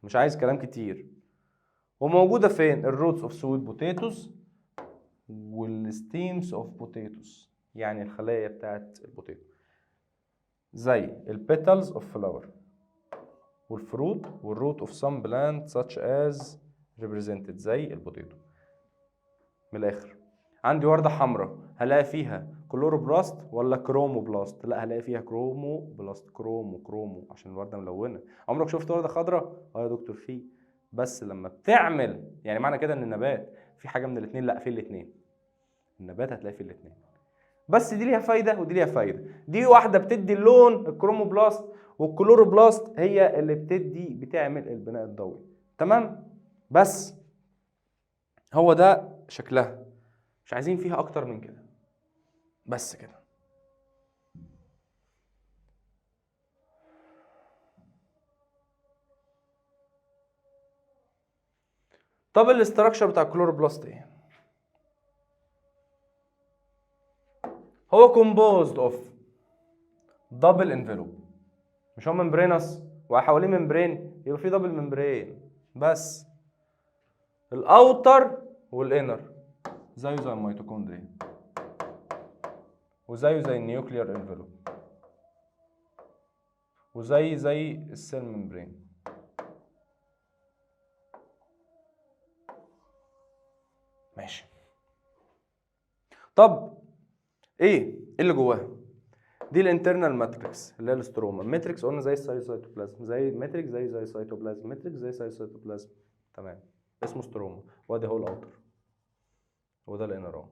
مش عايز كلام كتير. وموجوده فين؟ الروتس اوف سويت بوتيتوز والستيمز اوف بوتيتوز، يعني الخلايا بتاعت البوتيتو، زي البيتالز اوف فلاور والفروت والروت اوف سام بلانت such as represented زي البوتيتو. من الاخر عندي ورده حمراء هلاقي فيها كلوروبلاست ولا كروموبلاست؟ لا، هلاقي فيها كروموبلاست. كرومو عشان الورده ملونه. عمرك شفت ورده خضراء؟ اه يا دكتور فيه، بس لما بتعمل، يعني معنى كده ان النبات في حاجه من الاثنين؟ لا، في الاثنين. النبات هتلاقي فيه الاثنين، بس دي ليها فايده ودي ليها فايده. دي واحده بتدي اللون الكروموبلاست، والكلوروبلاست هي اللي بتعمل البناء الضوئي. تمام؟ بس هو ده شكلها، مش عايزين فيها اكتر من كده، بس كده. طب الاستراكشر بتاع الكلوروبلاست ايه؟ هو كومبوزد اوف دبل انفلوب. مش هو ممبرينس وحواليه ممبرين؟ يبقى في دبل ممبرين. بس الاوتر والانر زيه زي الميتوكوندريا وزيه زي النيوكليير انفلوب زي السيل ممبرين. ماشي. طب ايه اللي جواها؟ دي الانترنال ماتريكس اللي هي الاستروما. ماتريكس قلنا زي السيتوبلازم، زي ماتريكس زي السيتوبلازم، ماتريكس زي السيتوبلازم. تمام، اسمه ستروما. وادي هو الاوتر وده الانر اهو،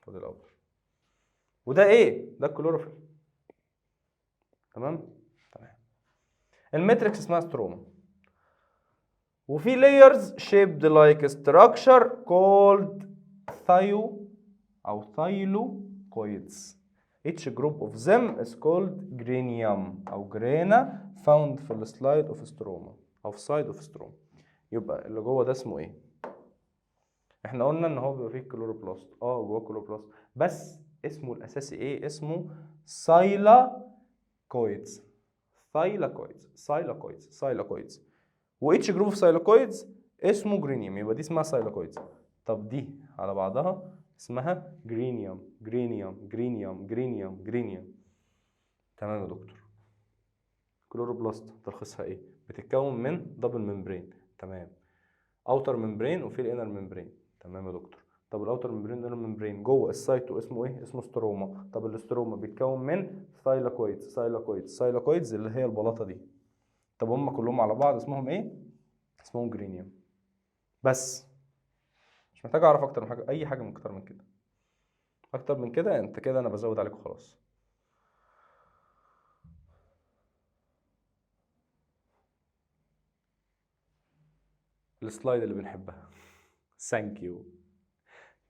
وده الاوتر، وده ايه؟ ده الكلوروفيل. تمام؟ تمام. الماتريكس اسمها ستروما، وفي layers shaped like structure called thio أو thylakoids. Each group of them is called granium أو grana found في السلايد of stroma أو في side of stroma. يبقى اللي جوه ده اسمه ايه؟ احنا قلنا ان هو بيبقى فيه كلوروبلاست، جوه كلوروبلاست، بس اسمه الاساسي ايه؟ اسمه سايلاكويدز. سايلاكويدز وإيتش جروب اوف سايلاكويدز اسمه جرينيوم، يبقى دي اسمها سايلاكويدز. طب دي على بعضها اسمها جرينيوم. تمام يا دكتور. كلوروبلاست تلخيصها ايه؟ بتتكون من دبل ممبرين، تمام، اوتر ممبرين وفي الانر ممبرين، تمام يا دكتور. طب الاوتر ممبرين والانر ممبرين جوه السايتو اسمه ايه؟ اسمه ستروما. طب الاستروما بيتكون من سايلاكويدز اللي هي البلاطه دي. طب هم كلهم على بعض اسمهم ايه؟ اسمهم جرينيوم. بس مش محتاج اعرف اكتر من حاجه، اي حاجه من اكتر من كده. اكتر من كده انت كده انا بزود عليكم خلاص. السلايد اللي بنحبها. ثانك يو.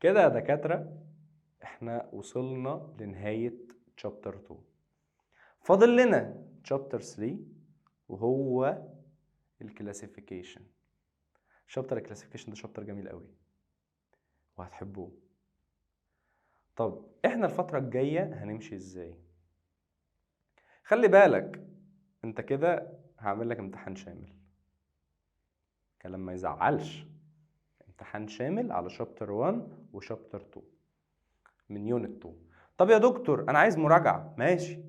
كده يا دكاتره احنا وصلنا لنهايه شابتر 2. فاضل لنا شابتر 3 وهو الكلاسيفيكيشن. شابتر الكلاسيفيكيشن ده شابتر جميل قوي وهتحبوه. طب احنا الفتره الجايه هنمشي ازاي؟ خلي بالك انت كده هعمل لك امتحان شامل، كلام ما يزعلش. امتحان شامل على شابتر 1 وشابتر 2 من يونت 2. طب يا دكتور انا عايز مراجعه، ماشي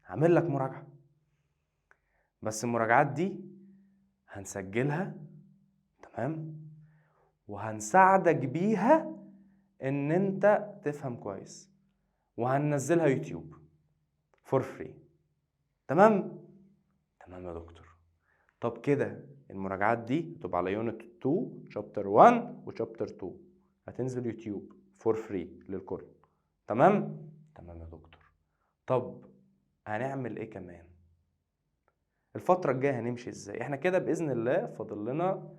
هعمل لك مراجعه، بس المراجعات دي هنسجلها، تمام، وهنساعدك بيها ان انت تفهم كويس، وهننزلها يوتيوب فور فري. تمام يا دكتور. طب كده المراجعات دي هتبقى على يونت 2 شابتر 1 وشابتر 2 هتنزل يوتيوب فور فري للكل. تمام يا دكتور. طب هنعمل ايه كمان؟ الفترة الجاية هنمشي ازاي؟ احنا كده بإذن الله فاضل لنا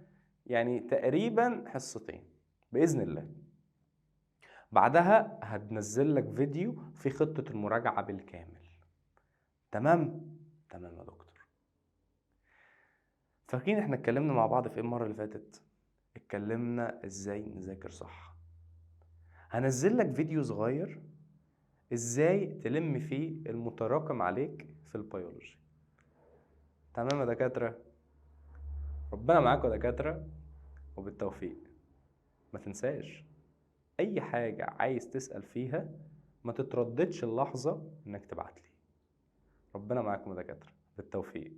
يعني تقريبا حصتين بإذن الله. بعدها هتنزل لك فيديو في خطة المراجعة بالكامل. تمام يا دكتور. فاكرين احنا اتكلمنا مع بعض في ايه المرة اللي فاتت؟ اتكلمنا ازاي نذاكر صح. هنزل لك فيديو صغير ازاي تلم فيه المتراكم عليك في البيولوجي. تمام يا دكاترة؟ ربنا معاكم يا دكاترة وبالتوفيق. ما تنساش اي حاجة عايز تسأل فيها ما تترددش اللحظة انك تبعتلي. ربنا معاكم يا دكاترة، بالتوفيق.